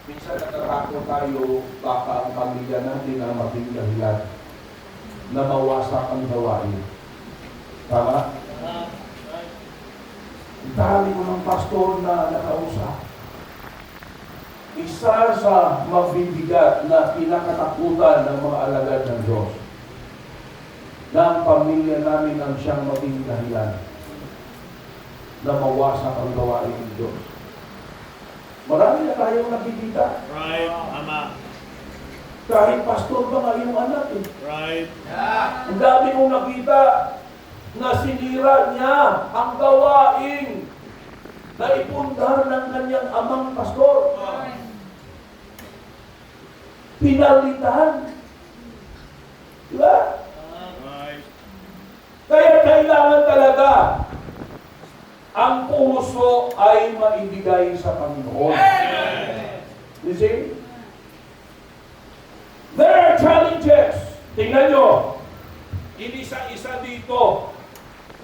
Minsan natatakot tayo, baka ang pamilya natin ang maging dahilan na mawasak ang gawain. Tama? Ang dami ko ng pastor na nakausap. Isa sa mabibigat na pinakatakutan ng mga alagad ng Diyos na ang pamilya namin ang siyang maging dahilan na mawasak ang gawain ng Diyos. Marami na tayong nakikita. Right. Ama. Kahit pastor ba nga yung anak eh. Right. Ang dami kong nakita na sinira niya ang gawain na ipundar ng kanyang amang pastor. Pinalitan. Diba? Right. Kaya kailangan talaga ang puso ay maibigay sa Panginoon. You see? There are challenges. Tingnan nyo. Inisa-isa dito.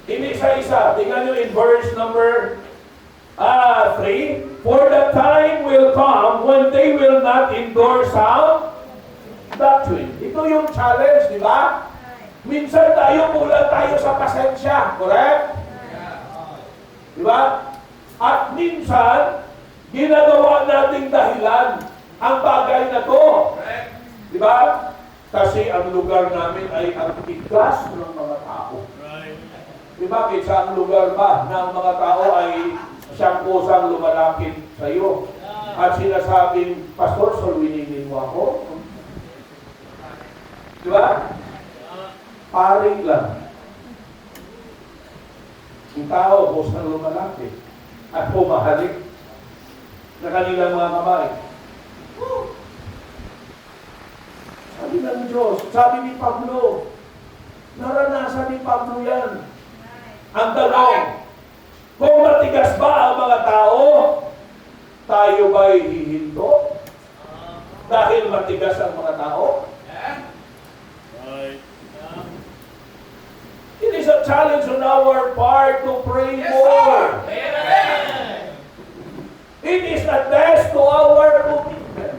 Inisa-isa. Tingnan nyo in verse number 3. For the time will come when they will not endure sound doctrine. Ito yung challenge, di ba? Minsan tayo kulang tayo sa pasensya. Correct? Di ba? At minsan, ginagawa nating dahilan ang bagay na to. Di ba? Kasi ang lugar namin ay ang tigas ng mga tao. Right. Di ba? Kaysa ang lugar ba ng mga tao ay siyang kusang lumalapit sa iyo. At sinasabing, Pastor, sulwinin mo ako. Di ba? Paring lang. Yung tao, kusang lumalapit. At pumahalik na kanilang mga kamay. Sabi ng Diyos, sabi ni Pablo, naranasan ni Pablo yan. Ang tanong, kung matigas ba ang mga tao, tayo ba'y hihinto? Dahil matigas ang mga tao? Right. It is a challenge on our part to pray more. It is a test to our commitment.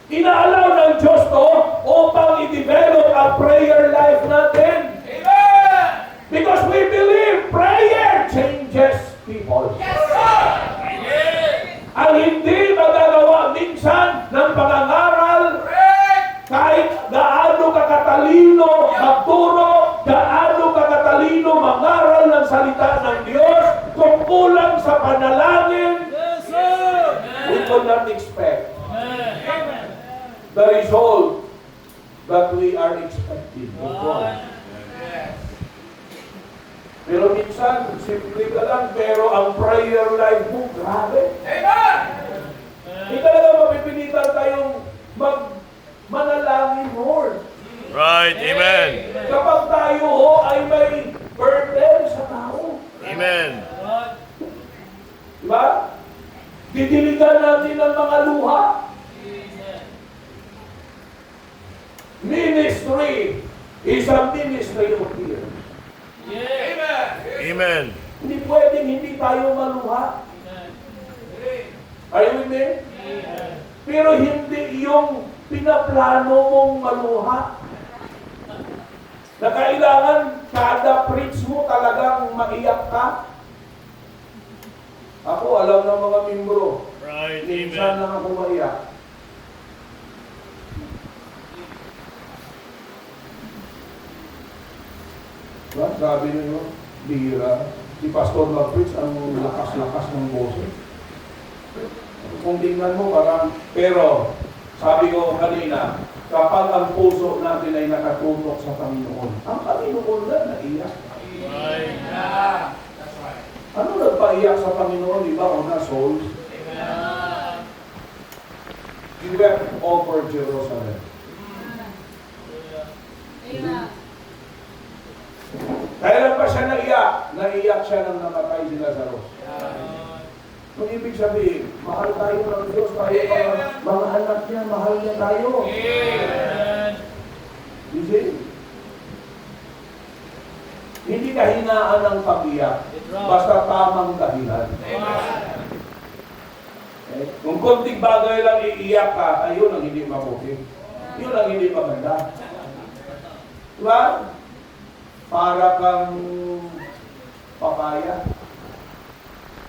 Inaalaw ng Diyos to upang i-develop ang prayer life natin. Because we believe prayer changes people. Ang hindi magagawa minsan ng pangangaral, kahit gaano ka katalino magturo, gaano ka katalino mangaral ng salita ng Diyos, kung kulang sa panalangin, we will not expect the result that we are expecting. Pero minsan, simple ka lang, pero ang prayer life mo, grabe. Hindi talaga mapipilitan tayong manalangin more. Right. Amen. Kapag tayo ho ay may burden sa tao. Amen. Diba? Didiligan natin ang mga luha. Ministry is a ministry of tears. Yes. Amen. Hindi pwedeng hindi tayo maluha. Amen. Are you with me? Amen. Pero hindi yung pinaplano mong maluha. Na kailangan kada preach mo talagang maiyak ka. Ako, alam ng mga membro, Right. minsan Amen. lang ako maiyak. Diba? Sabi niyo, bira, si Pastor mag-preach ang lakas-lakas ng boses. Kung tingnan mo parang, pero sabi ko kanina, kapag ang puso natin ay nakatutok sa Panginoon, ang Panginoon na naiyak. Right. Ano nagpaiyak sa Panginoon? Di ba? Una, souls. He wept over Jerusalem. Kailan pa siya naiyak? Naiyak siya nang namatay si Lazarus. Kung ibig sabihin, mahal tayo ng Diyos, tayo mga anak niya, mahal niya tayo. You see? Hindi kahinaan ng pag-iyak, basta tamang dahilan. Okay? Kung konting bagay lang iiyak ka, ayun ang hindi mabuti. Yun ang hindi maganda. Diba? Para kang papaya.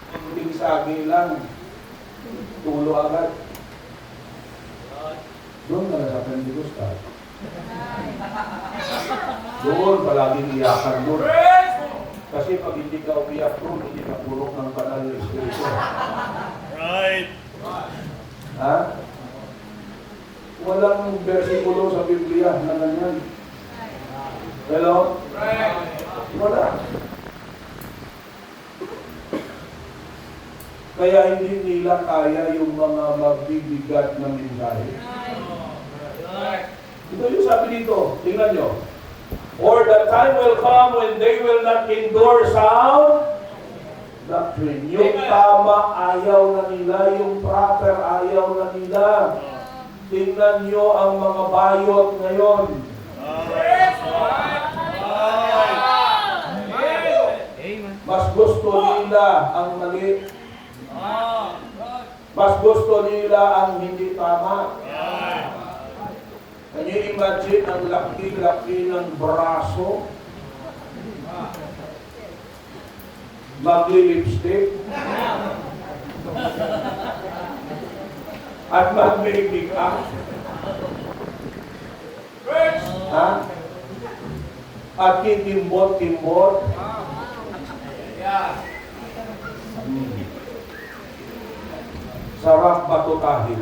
Kunting saging lang, tulo agad. Doon ka na sa Pentecostal. Doon, palaging iyakan doon. Kasi pag hindi ka umiyak doon, hindi ka pulok ng banal na Espiritu. Right. Ha? Walang versikulo sa Biblia na ganyan. Hello? Wala. Kaya hindi nila kaya yung mga magbibigat na mensahe. Ito yung sabi dito, tingnan nyo. Or the time will come when they will not endure sound doctrine. Yung tama, ayaw na nila. Yung proper, ayaw na nila. Tingnan nyo ang mga bayot ngayon. Mas gusto nila ang mali. Mas gusto nila ang hindi tama. Can you imagine ang laki-laki ng braso? Magli-lipstick? At mag-make up? Ha? At kitimbot-timbot? Sarap batutahin.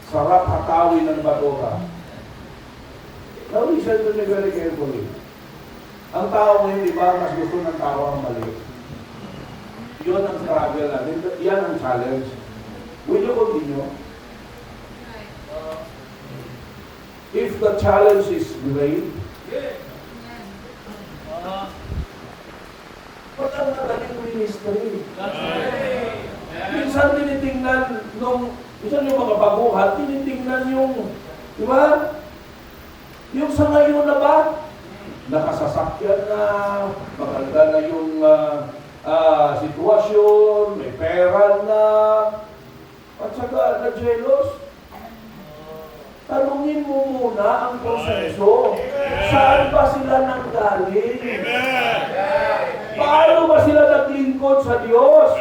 Sarap hatawin ng batuta. Now, listen to me very carefully. Ang tao ngayon, di ba, mas gusto ng tao ang mali. Yun ang struggle natin. Yan ang challenge. Will you continue? If the challenge is great, ba't ang nagaling ministry? Minsan tinitingnan minsan yung mga baguhan, tinitingnan yung, di ba? Yung sa ngayon na ba? Nakasasakyan na, maganda na yung sitwasyon, may pera na, at saka na-jealous. Tanungin mo muna ang proseso. Saan ba sila nanggaling? Paano ba sila naglingkod sa Diyos?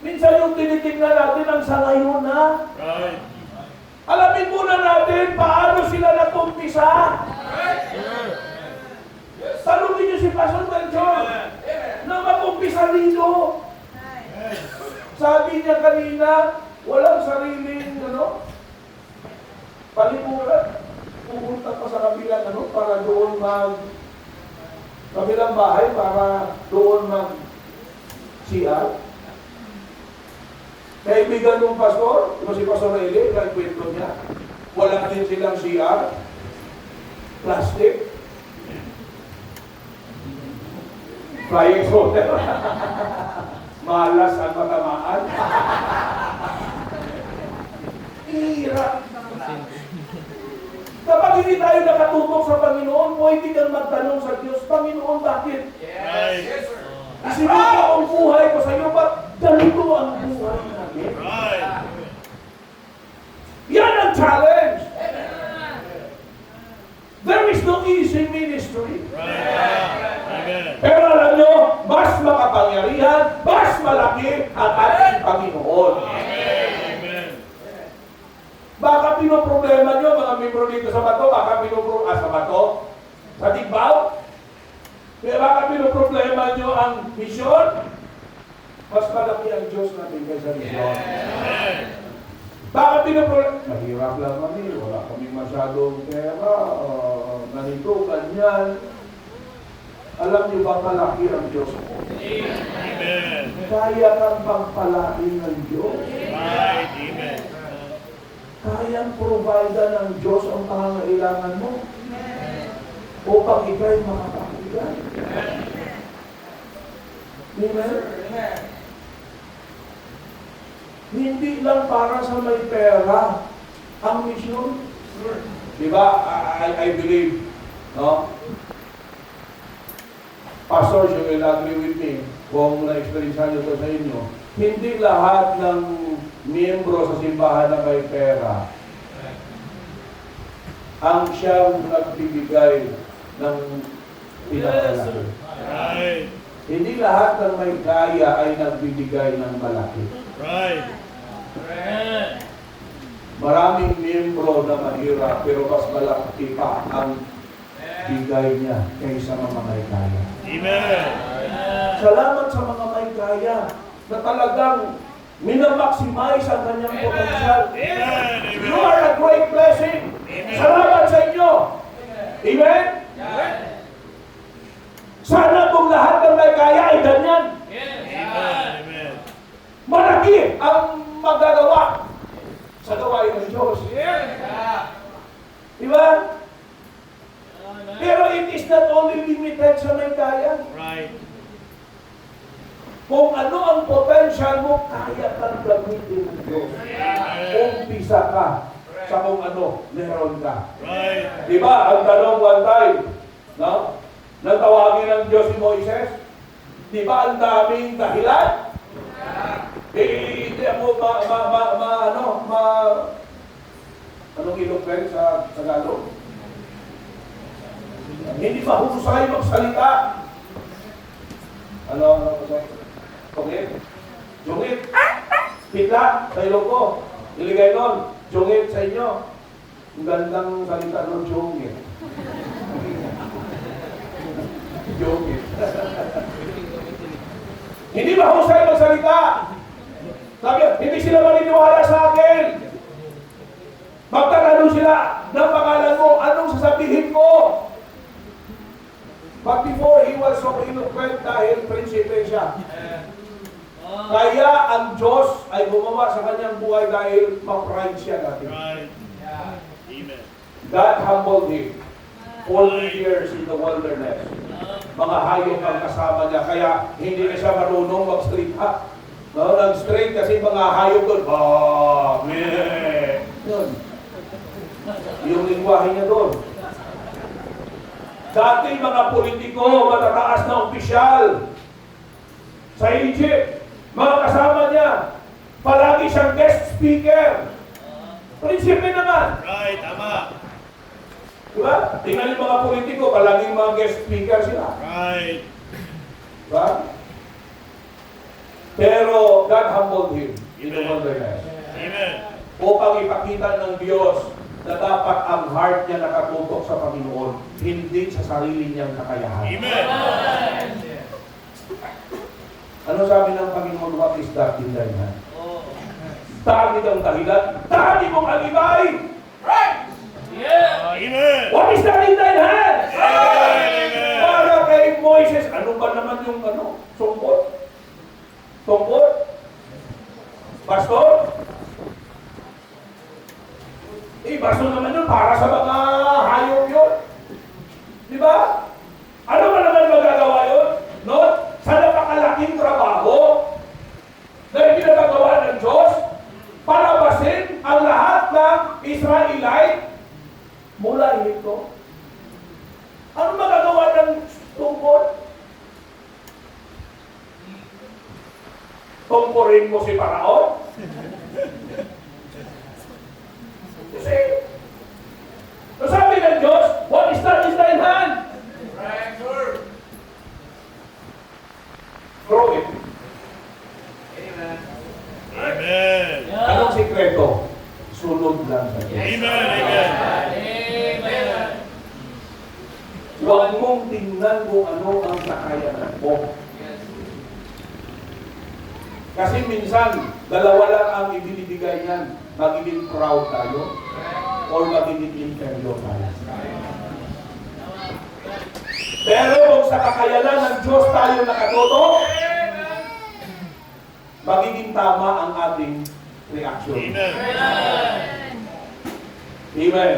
Minsan yung tinitingnan natin ang sa ngayon na. Right. Alamin muna natin paano sila nag-umpisa. Tanungin niyo si Pastor Melchor na mag-umpisa dito. Sabi niya kanina, walang sariling paliburan. Pupunta pa sa kabilang para doon kabilang bahay para doon CR. Kaibigan ng pastor, si Pastor Eli, nagkwento niya, wala din silang CR, plastic, flying soda, malas ang matamaan. hindi tayo nakatutok sa Panginoon, pwede kang magtanong sa Diyos, Panginoon, bakit? Right. Isinuko ang buhay ko sa iyo, ba't ganito ang buhay namin? Right. Yan ang challenge. There is no easy ministry. Right. Amen. Pero alam nyo, mas makapangyarihan, mas malaki ang ating Panginoon. Amen. Baka pinoproblema nyo, mga membro dito sa bato, sa bato, sa Tigbaw, kaya baka pinoproblema nyo ang misyon, mas malaki ang Diyos natin kaysa misyon. Baka pinoproblema, mahirap lang kami, wala kami masyadong pera, ganito, ganyan. Alam niyo ba malaki ang Diyos mo? Amen. Kaya kang pagpalain ng Diyos. Right. Amen. Kayang provide ng Diyos ang pangangailangan mo upang ikaw'y makapakinggan. Amen? Hindi lang para sa may pera ang misyon. Diba? I believe, no? Pastor, you will agree with me kung na-experience nyo ito sa inyo. Hindi lahat ng miyembro sa simbahan na may pera ang siyang nagbibigay ng pinakalaki. Right. Hindi lahat ng may kaya ay nagbibigay ng malaki. Right. Maraming miyembro na mahirap pero mas malaki pa ang bigay niya kaysa mga may kaya. Amen. Salamat sa mga may kaya na talagang minamaximize ang kanyang potensyal. Amen. You are a great blessing. Salamat sa inyo. Amen? Sana kung lahat ng may kaya ay ganyan. Amen. Malaki ang magagawa sa gawain ng Diyos. Diba? Pero it is not only limited sa may kaya. Right. Kung ano ang potential mo, kaya kang gamitin ng Diyos. Umpisa ka sa kung ano meron ka. Right. Diba, ang tanong one time, no? Natawagin ng Diyos si Moises, diba ang daming dahilan? Hindi mo anong eloquent sa Tagalog? Hindi mahusay magsalita. Ano kasi? Jungit. Jungit. Pitla sa ilong ko. Iligay nun. Jungit sa inyo. Ang gandang salita nun, jungit. Jungit. Hindi mahusay magsalita. Sabi, hindi sila maniniwala sa akin. Magtatanong sila ng pangalan mo, anong sasabihin ko? But before he was so eloquent dahil prinsipe siya. Kaya ang Diyos ay gumawa sa kanyang buhay dahil ma-pride siya dati. Right. Amen. God humbled him. 40 years in the wilderness. Mga hayop ang kasama niya. Kaya hindi na siya marunong mag-straight up. No, nag-straight kasi mga hayop doon. Amen. Yun. Yung lingwahe niya doon. Dati mga politiko, matataas na opisyal sa Egypt, mga kasama niya, palagi siyang guest speaker. Prinsipe naman. Right. Tama. Diba? Tingnan yung mga politiko, palaging mga guest speaker sila. Right. Diba? Pero God humbled him in the wilderness. Amen. Upang ipakita ng Diyos na dapat ang heart niya nakatutok sa Panginoon, hindi sa sarili niyang kakayahan. Amen. Ano sabi ng Panginoon, what is that in thy hand? Dami ng dahilan, dami mong alibay! Right! Amen. What is that in thy hand? Amen. Para kay Moises, ano ba naman yung sungkot? Tungkol? Pastor? Pastor naman yun, para sa mga hayop yun. Di ba? Ano ba naman magagawa yun? No? Sa napakalaking trabaho na ginagawa ng Diyos para basin ang lahat ng Israelite mula Egypto. Tungkurin mo si Paraon? Kasi, sabi ng Diyos, what is that is thine hand? Throw it. Amen. Anong sikreto? Sunod lang sa Diyos. Amen. Amen. Amen. Huwag mong tingnan kung ano ang kakayanan mo. Kasi minsan, dalawa lang ang ibinibigay niyan. Magiging proud tayo or magiging inferior tayo. Pero kung sa kakayanan ng Diyos tayo nakatuto, magiging tama ang ating reaction. Amen. Amen.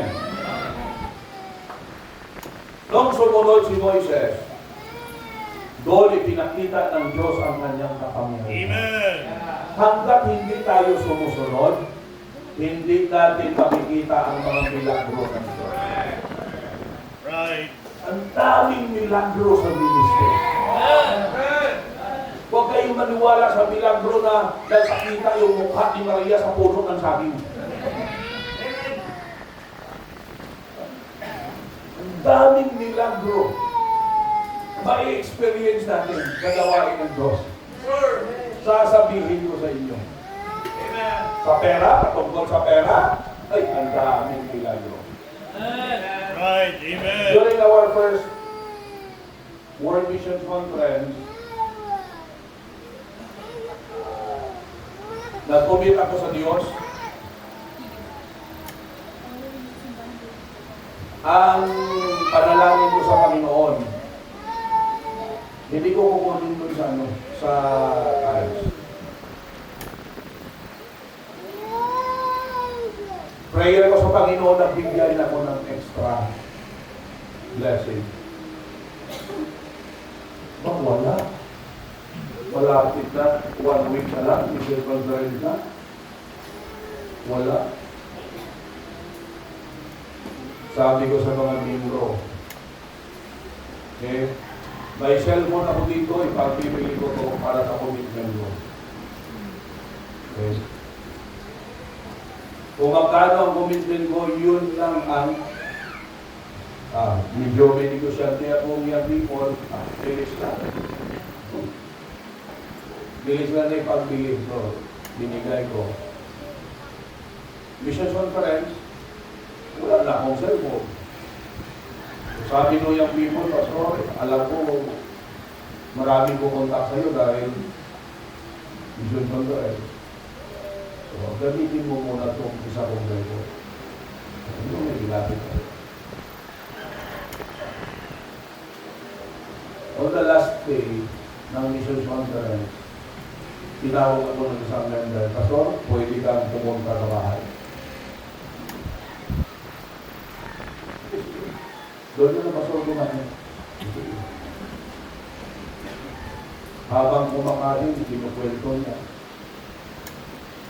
Nung sumunod si Moises, doon ipinakita ng Diyos ang kanyang kapangyarihan. Amen. Hanggat hindi tayo sumusunod, hindi natin makikita ang mga milagro ng Diyos. Right. Ang daming milagro sa ministry. Huwag kayong maniwala sa milagro na nagpakita yung mukha ni Maria sa puno ng saging. Ang daming milagro. Mai-experience natin sa gawain ng Diyos. Sasabihin ko sa inyo. Sa pera, patungkol sa pera, ay, ang daming milagro. Right. Amen. During our first World Missions Conference, nag-commit ako sa Diyos. Ang panalangin ko sa Panginoon, hindi ko kukunin doon sa sa times. Prayer ko sa Panginoon na bigyan ako ng extra blessing. Wala. Malapit na, 1 week na lang, Mr. Conference na. Wala. Sabi ko sa mga membro, okay, may cellphone ako dito, ipagpipili ko to para sa commitment ko. Okay. Kung magkano ang commitment ko, yun lang ang medyo may negosyante akong young people, bilis na. Bilis na na ipagbilis ko, binigay ko. Mission Conference, wala na akong cellphone. Sabi no yung people, Pastor, alam ko, marami ko contact sa'yo dahil Mission Conference. So, gamitin mo muna itong isa kong driver. Ano may ginapit ka? On the last day ng Mission Conference, tinawag ako ng isang member, Pastor, pwede kang pumunta sa bahay. Doon na Pastor kumain. Habang kumakain, kinukwento niya.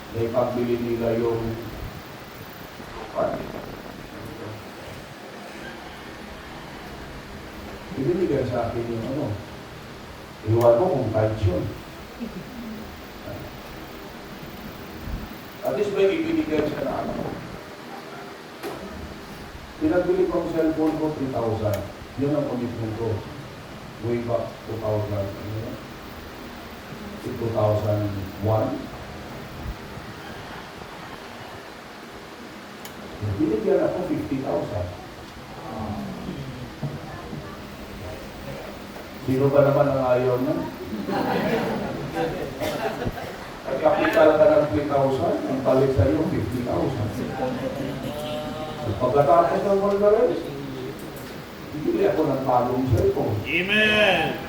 May pagbili nila yung ibinigay sa akin yung iwan ko kung kahit yun. At least may ibinigay siya na Pinagbili ko ang cellphone ko, 3,000. Yun ang commitment ko. Way back 2001. Binigyan ako 50,000. Sino ba naman ang ayaw na? At kapital ka ng 3,000, ang palit sa iyo, 50,000. Pagkatapos ng conference, bibili ako ng bagong cellphone. Amen.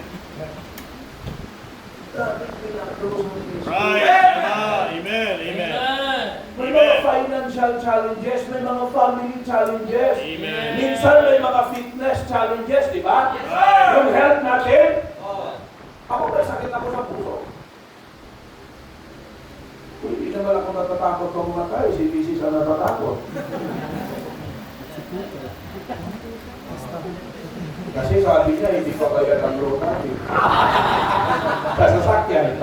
Right. Amen. Amen. May mga financial challenges, may mga family challenges. Amen. Minsan may mga fitness challenges, di ba? Yung health natin. Ako may sakit ako sa puso. Hindi naman ako natatakot kung matay, si Mrs. ang natatakot. Kasi sabi niya, hindi pa kaya ng loan natin. Sa sasakyan.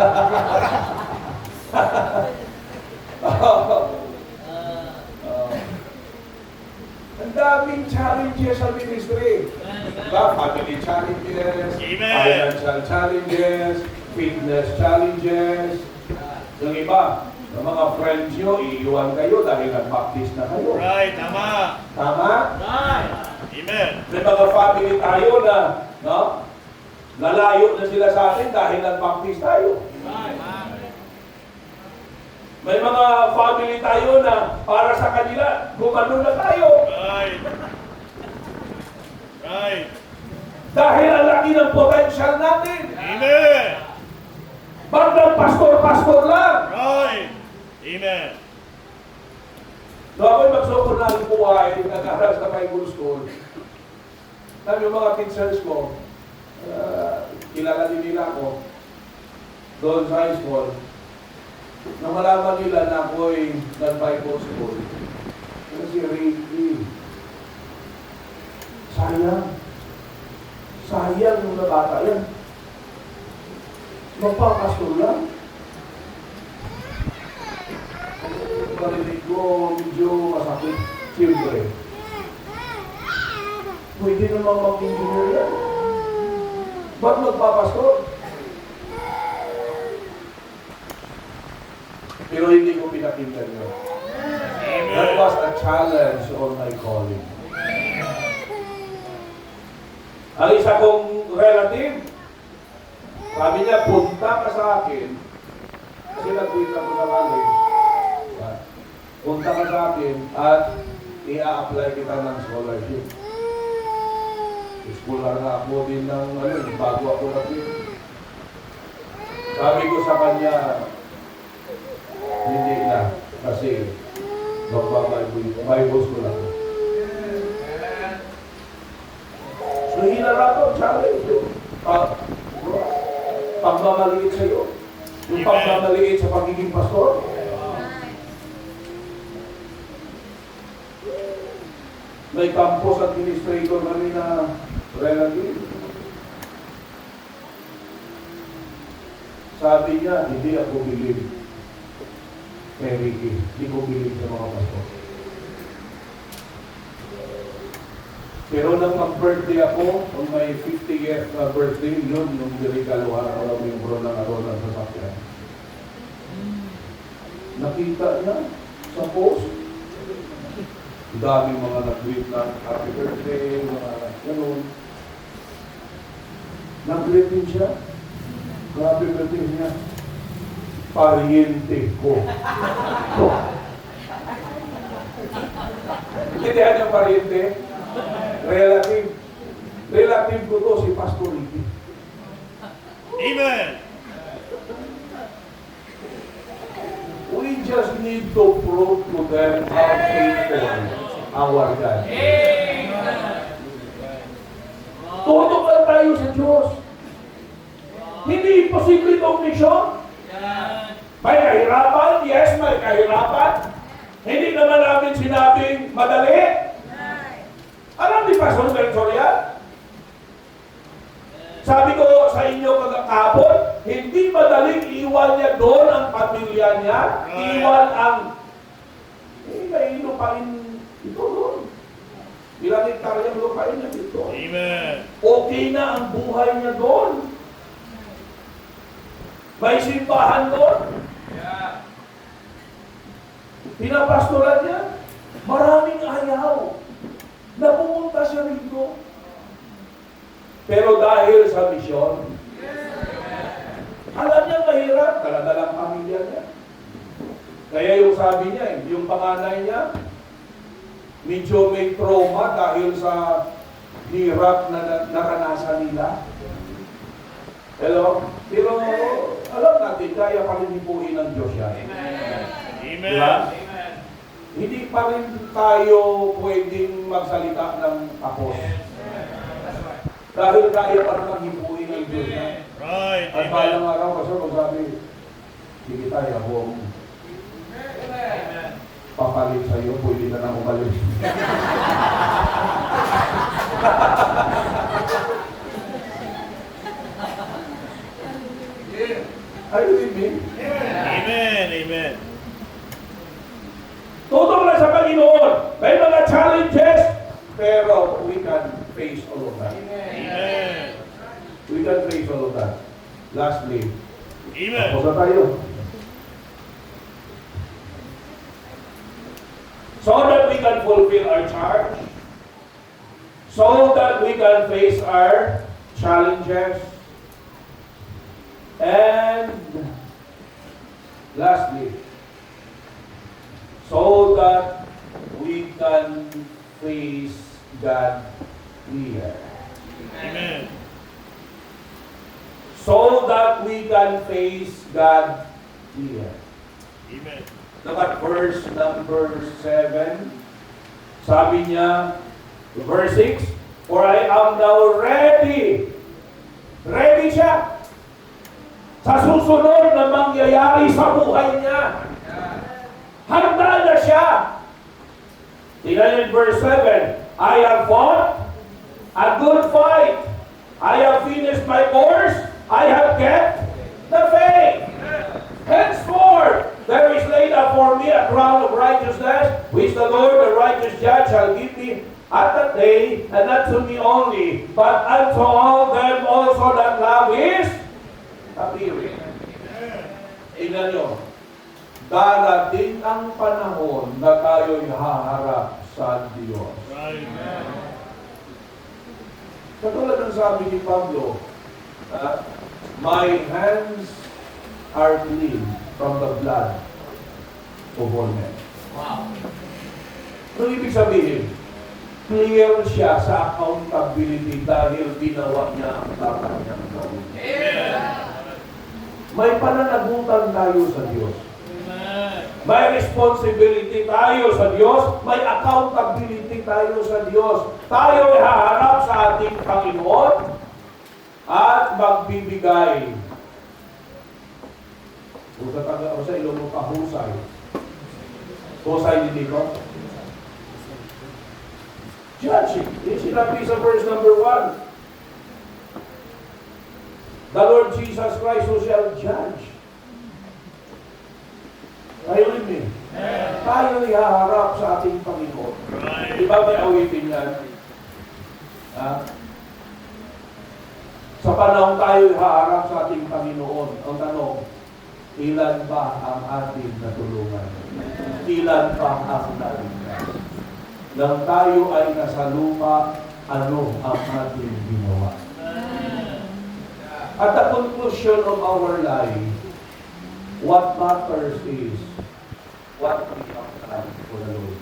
sa ministry. Diba? Family challenges, Amen. financial challenges, fitness challenges. Yung iba, ng mga friends nyo, iiwan kayo dahil nag-baptist na kayo. Right. Tama. Tama? Right. Amen. May mga family tayo na, no? Nalayo na sila sa atin dahil nag-baptist tayo. May mga family tayo na para sa kanila, gumano na tayo. Right. Right. Dahil ang laki ng potential natin. Amen. Bandang pastor-pastor lang. Right. Amen. No, ako'y magsukod na ang buhay, nag-aaral sa Bible School. Sabi yung mga teachers ko, kilala din nila ako, doon sa high school, na malaman nila na ako'y nag-Bible School. Kasi Ricky, sayang. Sayang yung nabata yan. Magpapastor lang. Parinig ko, medyo masakit. Siyempre. Pwede naman mag-engineer yan. Ba't magpapastor? Pero hindi ko pinakinggan yun. That Amen. was a challenge on my calling. Ang isa kong relative, sabi niya, punta ka sa akin. Kasi nag-quit ako sa college. Punta ka sa akin at i-apply kita ng scholarship. Scholar na ako din ng bago ako nag-quit. Sabi ko sa kanya, hindi na. Kasi Bible school ako. So hinarap ko, challenge yun. Pagmamaliit sa'yo. Yung Amen. pagmamaliit sa pagiging pastor. May campus administrator kami na relative. Sabi niya, hindi ako believe. Kay Ricky, hindi ko believe sa mga pastor. Pero nang mag-birthday ako, on my 50th birthday, yun, yung dirigaluhan ako ng membro ng Aronan sa Sakyan. Nakita niya sa post, daming mga nag-tweet na happy birthday, mga gano'n. Nag-greeting siya. Happy birthday niya. Pariente ko. Intindihan niya pariente? Relative. Relative ko to si Pastor Ricky. Amen. We just need to prove to them how faithful our God. Tutok lang tayo sa Diyos. Hindi imposible itong mission. May kahirapan? Yes, may kahirapan. Hindi naman namin sinabing madali. Alam ni Pastor Bensoria, sabi ko sa inyo kagakapon, hindi madaling iwan niya doon ang pamilya niya, iwan ang, may lupain ito doon. Ilang hektarya ang lupain niya dito. Amen. Okay na ang buhay niya doon. May simbahan doon. Pinapastoran niya. Maraming ayaw na pumunta siya rito. Pero dahil sa misyon, alam niya mahirap, daladalang pamilya niya. Kaya yung sabi niya, yung panganay niya, medyo may trauma dahil sa hirap na naranasan nila. Hello? Pero alam natin, kaya pa rin hipuin ng Diyos yan. Amen. Diba? Hindi pa rin tayo pwedeng magsalita ng tapos. Dahil kaya pa rin maghipuin ng Diyos yan. Right. At Amen. balang araw, kasi magsabi, sige tayo, akong papalit sa'yo, pwede na nang umalis. Are you with me? Amen. Amen. Tutok lang sa Panginoon. May mga challenges. Pero we can face all of that. Amen. We can face all of that. Lastly, Amen. tapos na tayo. So that we can fulfill our charge, so that we can face our challenges, and lastly, so that we can face God clear. Amen. So that we can face God clear. Amen. Look at verse number 7. Sabi niya, verse 6, for I am now ready. Ready siya. Sa susunod na mangyayari sa buhay niya. Handa na siya. Tingnan niyo verse 7. I have fought a good fight. I have finished my course. I have kept the faith. Henceforth, there is laid up for me a crown of righteousness, which the Lord, the righteous judge, shall give me at that day, and not to me only, but unto all them also that love his appearing. Tingnan nyo, darating ang panahon na tayo'y haharap sa Diyos. Right. Katulad ng sabi ni Pablo, my hands are clean from the blood of all men. Wow. Ano ibig sabihin? Clear siya sa accountability dahil ginawa niya ang dapat niyang gawin. May pananagutan tayo sa Diyos. May responsibility tayo sa Diyos. May accountability tayo sa Diyos. Tayo ay haharap sa ating Panginoon at magbibigay. Kung sa taga o sa ilong mo pahusay. Husay din dito. Judging. Yung sinabi sa verse number 1. The Lord Jesus Christ who shall judge. Tayo rin eh. Tayo ihaharap sa ating Panginoon. Right. Di ba may awitin yan? Ha? Sa panahon tayo ihaharap sa ating Panginoon, ang tanong, ilan ba ang ating natulungan? Ilan pa ang naligtas? Nang tayo ay nasa lupa, ano ang ating ginawa? At the conclusion of our life, what matters is what we have done for the Lord.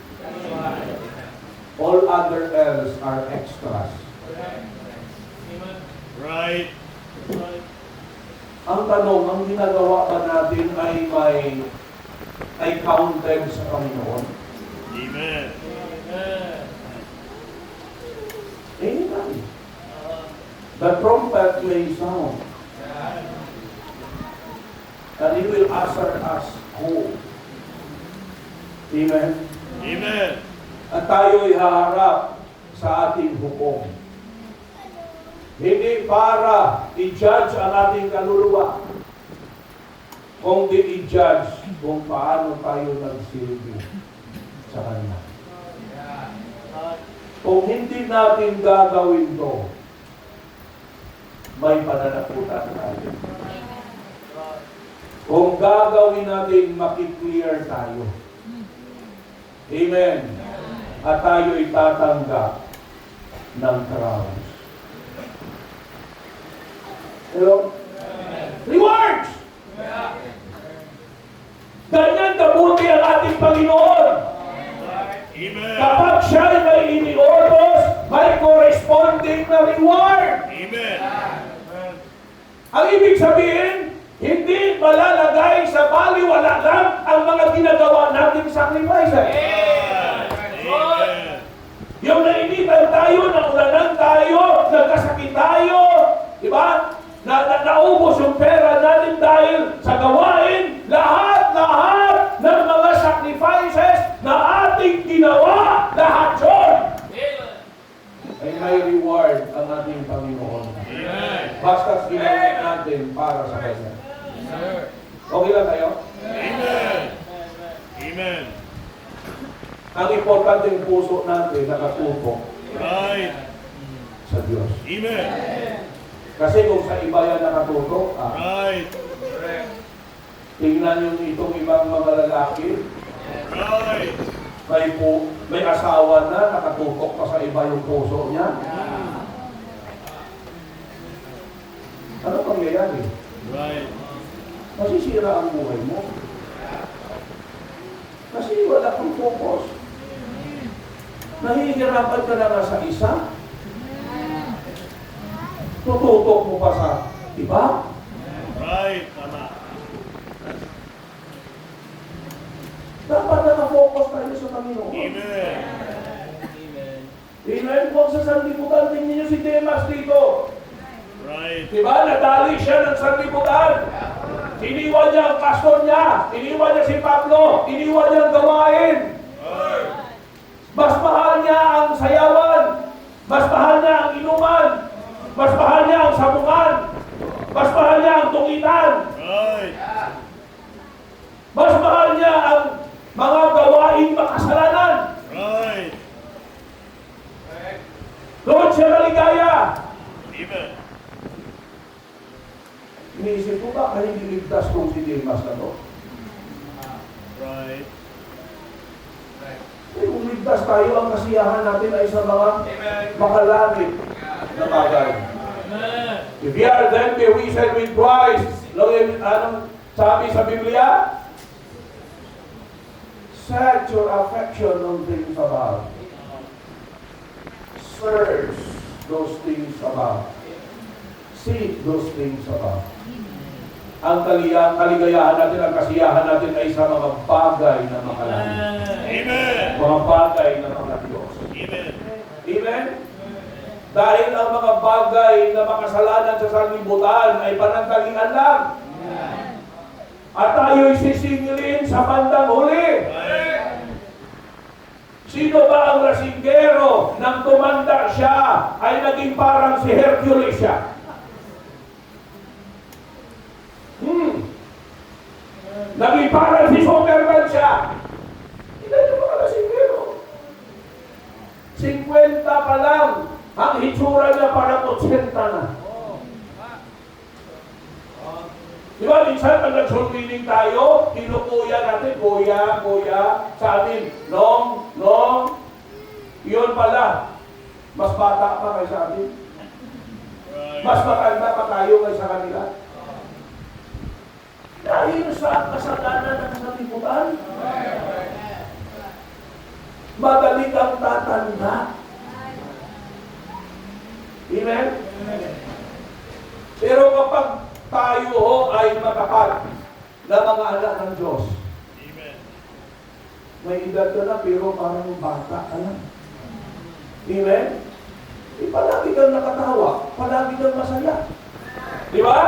All other else are extras. Right. Ang tanong, ang ginagawa ba natin ay counted sa Panginoon? Amen. Anytime. The trumpet may sound. And it will answer us who. Amen? Amen. At tayo'y haharap sa ating hukom. Hindi para i-judge ang ating kaluluwa, kundi i-judge kung paano tayo nagsilbi sa Kanya. Kung hindi natin gagawin to, may pananakutan tayo. Kung gagawin natin, makiklear tayo. Amen. At tayo itatanggap ng crowns. Hello? Rewards! Ganyan kabuti ang ating Panginoon. Amen. Kapag siya ay may iniutos, may corresponding na reward. Amen. Ang ibig sabihin, hindi malalagay sa baliwala lang ang mga ginagawa nating sacrifices. Amen. Yung nainitan tayo, naulanan tayo, nagkasakit tayo, di ba? Naubos yung pera natin dahil sa gawain, lahat ng mga sacrifices na ating ginawa, lahat yun ay may reward ang ating Panginoon. Amen. Basta ginawin natin para sa Kanya. Okay lang tayo? Amen. Amen. Ang importante yung puso natin nakatutok Right. Sa Diyos. Amen. Kasi kung sa iba yan nakatutok, Right. tingnan yung itong ibang mga lalaki, Right. may asawa na, nakatutok pa sa iba yung puso niya. Ano pangyayari? Right. Masisira ang buhay mo. Kasi wala kang focus. Nahihirapan ka na nga sa isa. Tututok mo pa sa iba. Right. Tama. Dapat nakafocus tayo sa Panginoon. Amen. Amen. Kung sa sanlibutan, tingnan niyo si Demas dito. Right. Diba? Nadali siya ng sanlibutan. Iniwan niya ang pastor niya. Iniwan niya si Pablo. Iniwan niya ang gawain. Mas mahal niya ang sayawan. Mas mahal niya ang inuman. Mas mahal niya ang sabungan. Mas mahal niya ang tungitan. Right. Mas mahal niya ang mga gawaing makasalanan. Right. Doon siya naligaya. Amen. Iniisip ko ba kahit niligtas kong si Demas na to? Right. Eh, kung ligtas tayo, ang kasiyahan natin ay sa mga makalangit na bagay. If we are then be risen with Christ, anong sabi sa Biblia? Set your affection on things above. Search those things above. Seek those things above. Ang kaligayahan natin, ang kasiyahan natin ay sa mga bagay na makalangit. Amen. Mga bagay na mga Diyos. Amen. Amen? Dahil ang mga bagay na makasalanan sa sanlibutan ay panandalian lang. At tayo'y sisingilin sa bandang huli. Sino ba ang lasinggero nang tumanda siya ay naging parang si Hercules siya? Naging parang si Superman siya. Hindi yung mga lasinggero. 50 pa lang. Ang hitsura niya parang 80 na. Di ba, minsan pag nag-short-meeting tayo, kinukuya natin, kuya, sa amin, nong, yun pala, mas bata pa kaysa atin. Mas matanda pa tayo kaysa kanila. Dahil sa kasalanan ng sanlibutan, madali kang tatanda. Amen? Pero kapag tayo ho ay matapat na mga anak ng Diyos, Amen. may edad ka na pero parang bata ka lang. Amen? Palagi kang nakatawa, palagi kang masaya. Di ba?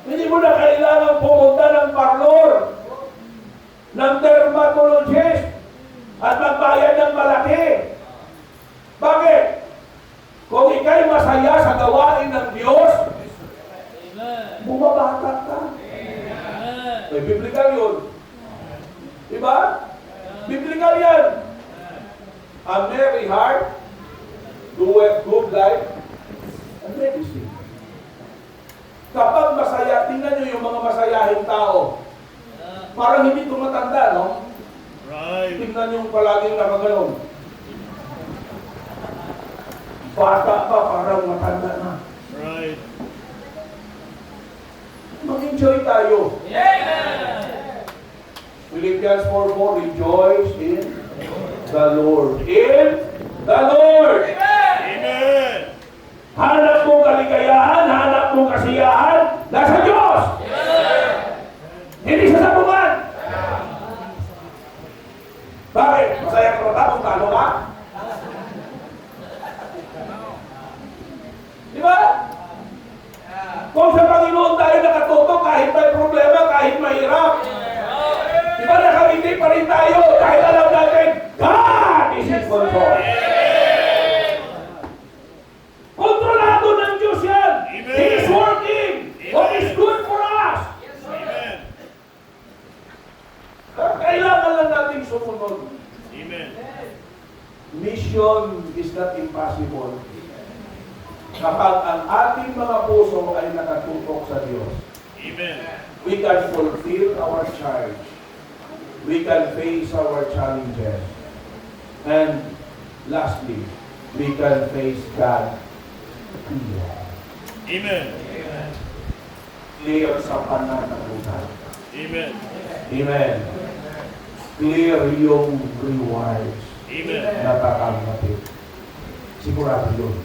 Hindi mo na kailangan pumunta ng parlor, ng dermatologist, at magbayad ng malaki. Bakit? Kung ikay masaya sa gawain ng Diyos, bumabata ka. May biblical yun. Diba? Biblical yan. A merry heart doeth good life and medicine. Kapag masaya, tingnan nyo yung mga masayahing tao. Parang hindi tumatanda, no? Right. Tingnan yung palaging nakaganon. Bata pa, parang matanda na. Right. Mag-enjoy tayo. Philippians 4:4, rejoice in the Lord. In the Lord. Amen. Hanap mo kaligayahan, hanap mo kasiyahan, nasa Diyos. Hindi sa sabungan. Bakit? Masaya ka ba kung talo ka? Di ba? Kung sa Panginoon tayo nakatutok, kahit may problema, kahit mahirap. Di ba nakangiti pa rin tayo dahil alam natin, God is in control. Kontrolado ng Diyos yan. Amen. He is working. What is good for us. Amen. Kailangan lang natin sumunod. Amen. Mission is not impossible kapag ang ating mga puso ay nakatutok sa Diyos. Amen. We can fulfill our charge. We can face our challenges. And lastly, we can face God clear. Amen. Clear sa pananagutan. Amen. Amen. Clear yung rewards Amen. na tatanggapin. Sigurado yun.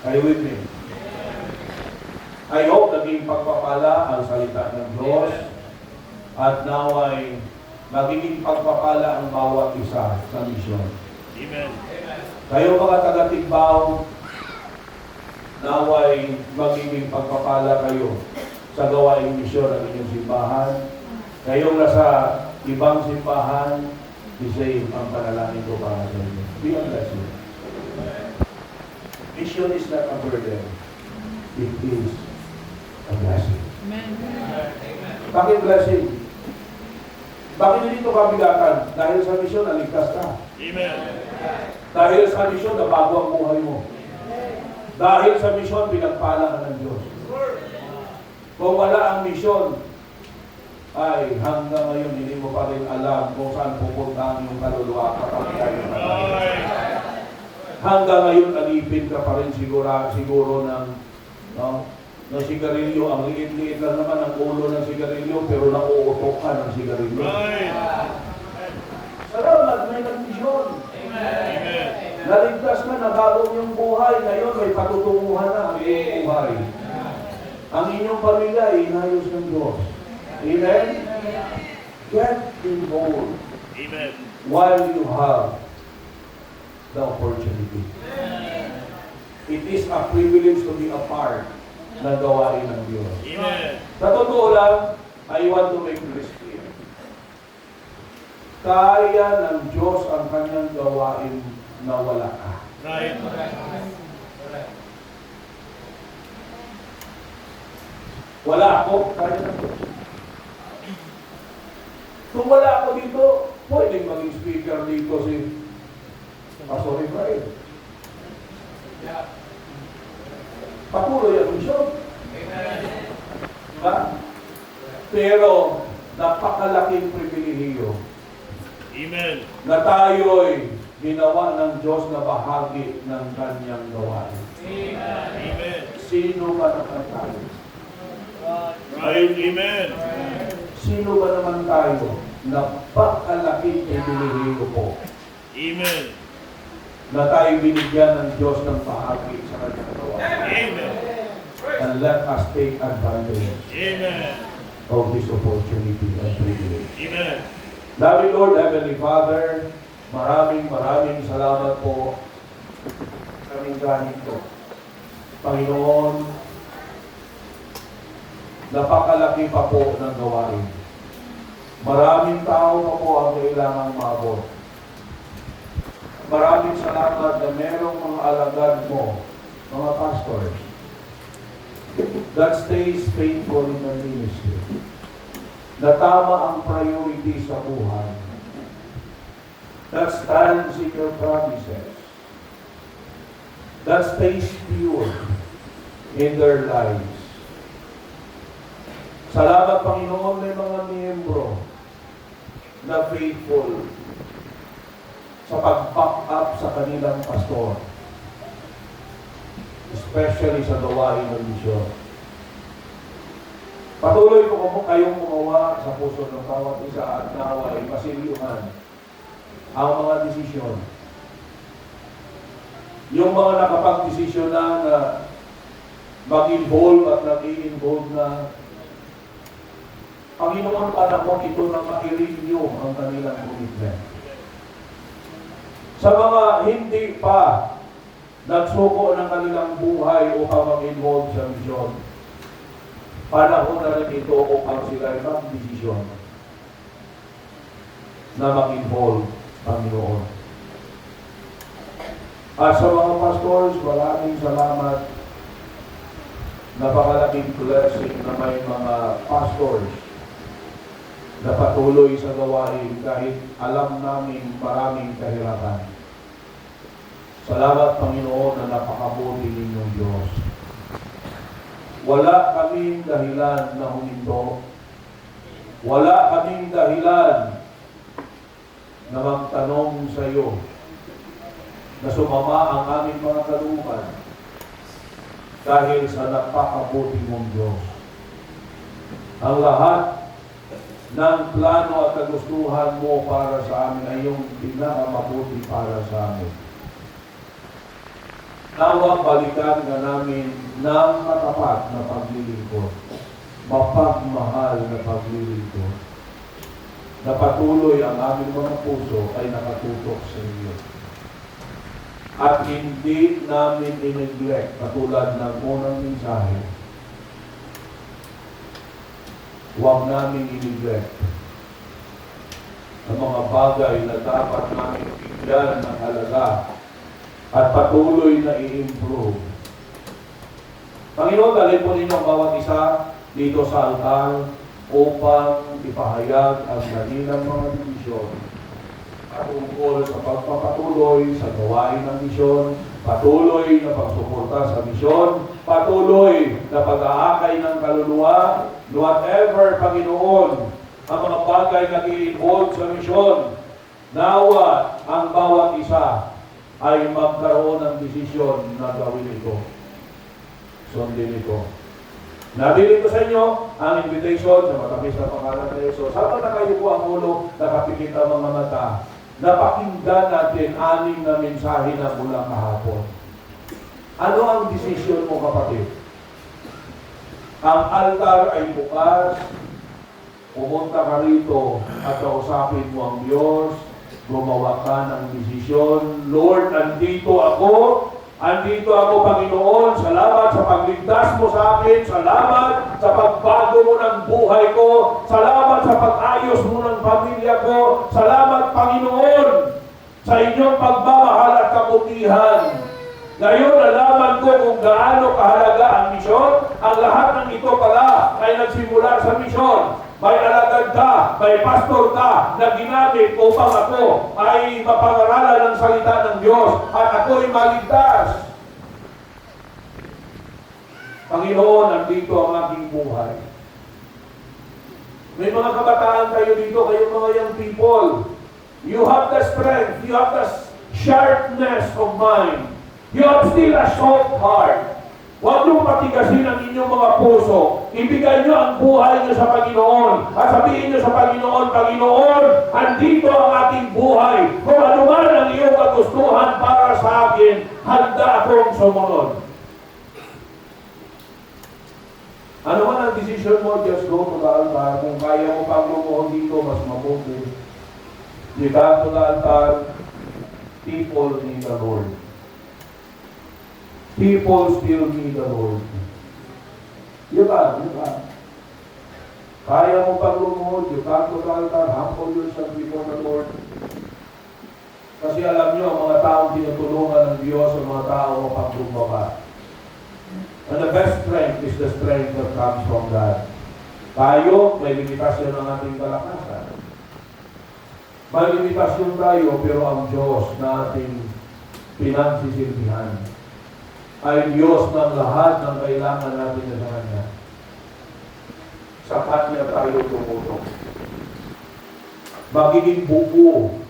Are you with me? I hope naging pagpapala ang salita ng Diyos at naway magiging pagpapala ang bawat isa sa misyon. Amen. Kayo mga taga-Tigbaw, naway magiging pagpapala kayo sa gawaing misyon ng inyong simbahan. Kayong nasa ibang simbahan, the same ang panalangin ko para sa inyo. Be a blessing. Mission is not a burden. It is a blessing. Bakit blessing? Bakit dito kabigatan? Dahil sa misyon, naligtas ka. Amen. Dahil sa misyon, nabago ang buhay mo. Dahil sa misyon, pinagpala ka ng Diyos. Kung wala ang misyon, ay hanggang ngayon hindi mo pa rin alam kung saan pupunta ang iyong kaluluwa kapag tayo patay. Hanggang ngayon, alipin ka pa rin siguro ng sigarilyo. Ang liit-liit lang naman ang ulo ng sigarilyo, pero nauutok ka ng sigarilyo. Right. Salamat, may nag-misyon. Amen. Naligtas ka, nabago yung buhay. Ngayon, may patutunguhan na ang iyong buhay. Ang inyong pamilya ay inayos ng Diyos. Amen? Get involved Amen. while you have the opportunity. It is a privilege to be a part ng gawain ng Diyos. Amen. Sa totoo lang, I want to make this clear. Kaya ng Diyos ang kanyang gawain na wala ka. Right. Wala ako, kaya ng Diyos. Kung wala ako dito, pwedeng maging speaker dito si Pastor Efraim. Patuloy ang misyon. Diba? Pero, napakalaking pribilehiyo Amen. na tayo'y ginawa ng Diyos na bahagi ng kanyang gawain. Amen. Sino ba naman tayo? Right. Amen. Sino ba naman tayo? Napakalaking pribilehiyo po Amen. na tayo binigyan ng Diyos ng bahagi sa kanyang gawain. Amen. And let us take advantage Amen. of this opportunity and privilege. Amen. Loving Lord, Heavenly Father, maraming salamat po sa mingganin ko. Panginoon, napakalaki pa po ng gawain. Maraming tao pa po ang kailangang maabot. Maraming salamat na merong mga alagad mo, mga pastors, that stays faithful in the ministry. Na tama ang priority sa buhay. That stands in your promises. That stays pure in their lives. Salamat, Panginoon, may mga miyembro na faithful sa pag-back up sa kanilang pastor. Especially sa gawain ng misyon. Patuloy po kayong gumawa sa puso ng bawat isa at naway masilyuhan ang mga desisyon. Yung mga nakapag-desisyon na mag-involve at nag-i-involve na Panginoon, panahon ito na ma-renew ang kanilang commitment. Sa mga hindi pa nagsuko ng kanilang buhay upang mag-involve sa misyon, panahon na rin ito upang sila mag-desisyon na mag-involve, Panginoon. At sa mga pastors, maraming salamat. Napakalaking blessing na may mga pastors na patuloy sa gawain kahit alam namin maraming kahirapan. Salamat, Panginoon, na napakabuti ninyong Diyos. Wala kaming dahilan na huminto. Wala kaming dahilan na magtanong sa iyo na sumama ang aming mga kalooban dahil sa napakabuti mong Diyos. Ang lahat ng plano at kagustuhan mo para sa amin ay yung pinakamabuti para sa amin. Nawa balikan ka namin ng matapat na paglilingkod, mapagmahal na paglilingkod, na patuloy ang aming mga puso ay nakatutok sa iyo. At hindi namin i-neglect, katulad ng unang mensahe, huwag namin i-neglect ang mga bagay na dapat namin bigyan ng halaga at patuloy na i-improve. Panginoon, dalhin po ninyo ang bawat isa dito sa altar upang ipahayag ang kanilang mga desisyon at tungkol sa pagpapatuloy sa gawain ng misyon, patuloy na pagsuporta sa misyon, patuloy na pag-aakay ng kaluluwa, whatever, Panginoon, ang mga bagay na i-involve sa misyon, nawa ang bawat isa ay magkaroon ng desisyon na gawin ito. Sundin ito. Nabili ko sa inyo ang invitation sa matamis na pangalan ng Yesus. Habang nakayo po ang ulo, nakapikit ang mga mata, napakinggan natin anim na mensahe na mula kahapon. Ano ang desisyon mo, kapatid? Ang altar ay bukas. Pumunta ka rito at kausapin mo ang Diyos. Gumawa ka ng desisyon. Lord, andito ako. Andito ako, Panginoon. Salamat sa pagligtas mo sa akin. Salamat sa pagbago mo ng buhay ko. Salamat sa pag-ayos mo ng pamilya ko. Salamat, Panginoon, sa inyong pagmamahal at kabutihan. Ngayon, nalaman ko kung gaano kahalaga ang misyon. Ang lahat ng ito pala ay nagsimula sa misyon. May alagad ka, may pastor ka na ginamit upang ako ay mapangaralan ng salita ng Diyos at ako'y maligtas. Panginoon, nandito ang aking buhay. May mga kabataan kayo dito, kayong mga young people. You have the strength, you have the sharpness of mind. You have still a soft heart. Huwag niyong patigasin ang inyong mga puso. Ibigay niyo ang buhay niyo sa Panginoon. At sabihin niyo sa Panginoon, Panginoon, andito ang aking buhay. Kung ano man ang iyong kagustuhan para sa akin, handa akong sumunod. Ano man ang decision mo, just go to the altar. Kung kaya mo pang lumuhon dito, mas mabuti. You got to the altar. People need the Lord. People still need the Lord. You can. Kaya mo pang lumuhod, you can to the altar, humble yourself before the Lord. Kasi alam nyo, ang mga taong tinutulungan ng Diyos, ang mga taong mapagbumbaba. And the best strength is the strength that comes from God. Tayo, may limitasyon ng ating kalakasan. May limitasyon tayo, pero ang Diyos na ating pinagsisilbihan ay Diyos ng lahat ng kailangan natin sa Kanya. Sa Kanya tayo tumutok. Magiging buo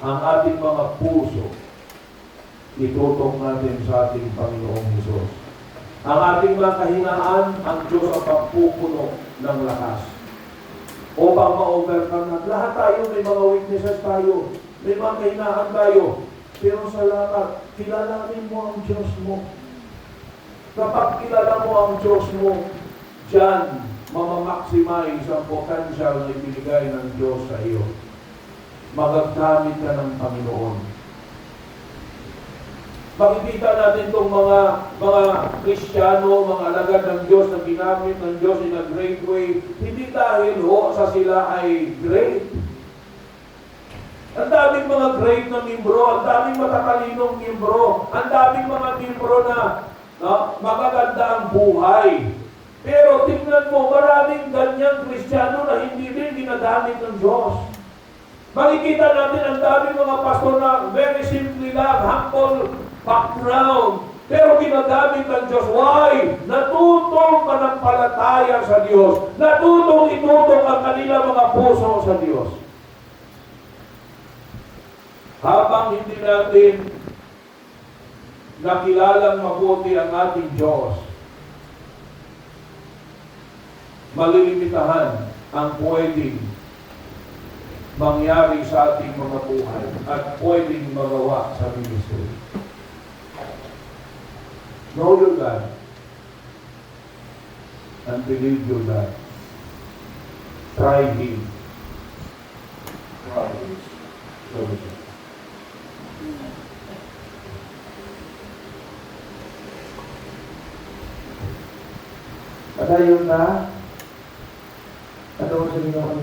ang ating mga puso. Itutok natin sa ating Panginoong Hesus. Ang ating mga kahinaan, ang Diyos ang pagpupuno ng lakas. Upang ma-overcome natin. Lahat tayo, may mga weaknesses tayo. May mga kahinaan tayo. Pero salamat, kilalanin mo ang Diyos mo. Kapag kilala mo ang Diyos mo, diyan, mamamaximize ang potential na ibinigay ng Diyos sa iyo. Magagamit ka ng Panginoon. Makikita natin itong mga Kristiyano, mga alagad ng Diyos na ginamit ng Diyos in a great way, hindi dahil sa sila ay great. Ang daming mga great na membro, ang daming matatalinong membro, ang daming mga membro na magaganda ang buhay. Pero tingnan mo, maraming ganyang Kristiyano na hindi ginagamit ng Diyos. Makikita natin ang dami mga pastor na very simply lang, humble background. Pero ginagamit ng Diyos. Why? Natutong manampalataya sa Diyos. Natutong itutok ang kanilang mga puso sa Diyos. Habang hindi natin nakilalang mabuti ang ating Diyos, malilimitahan ang pwedeng mangyari sa ating mga buhay at pwedeng magawa sa ministry. Know your God and believe your God. Try Him. Try His solution. Padayon na, ano sa Ginoo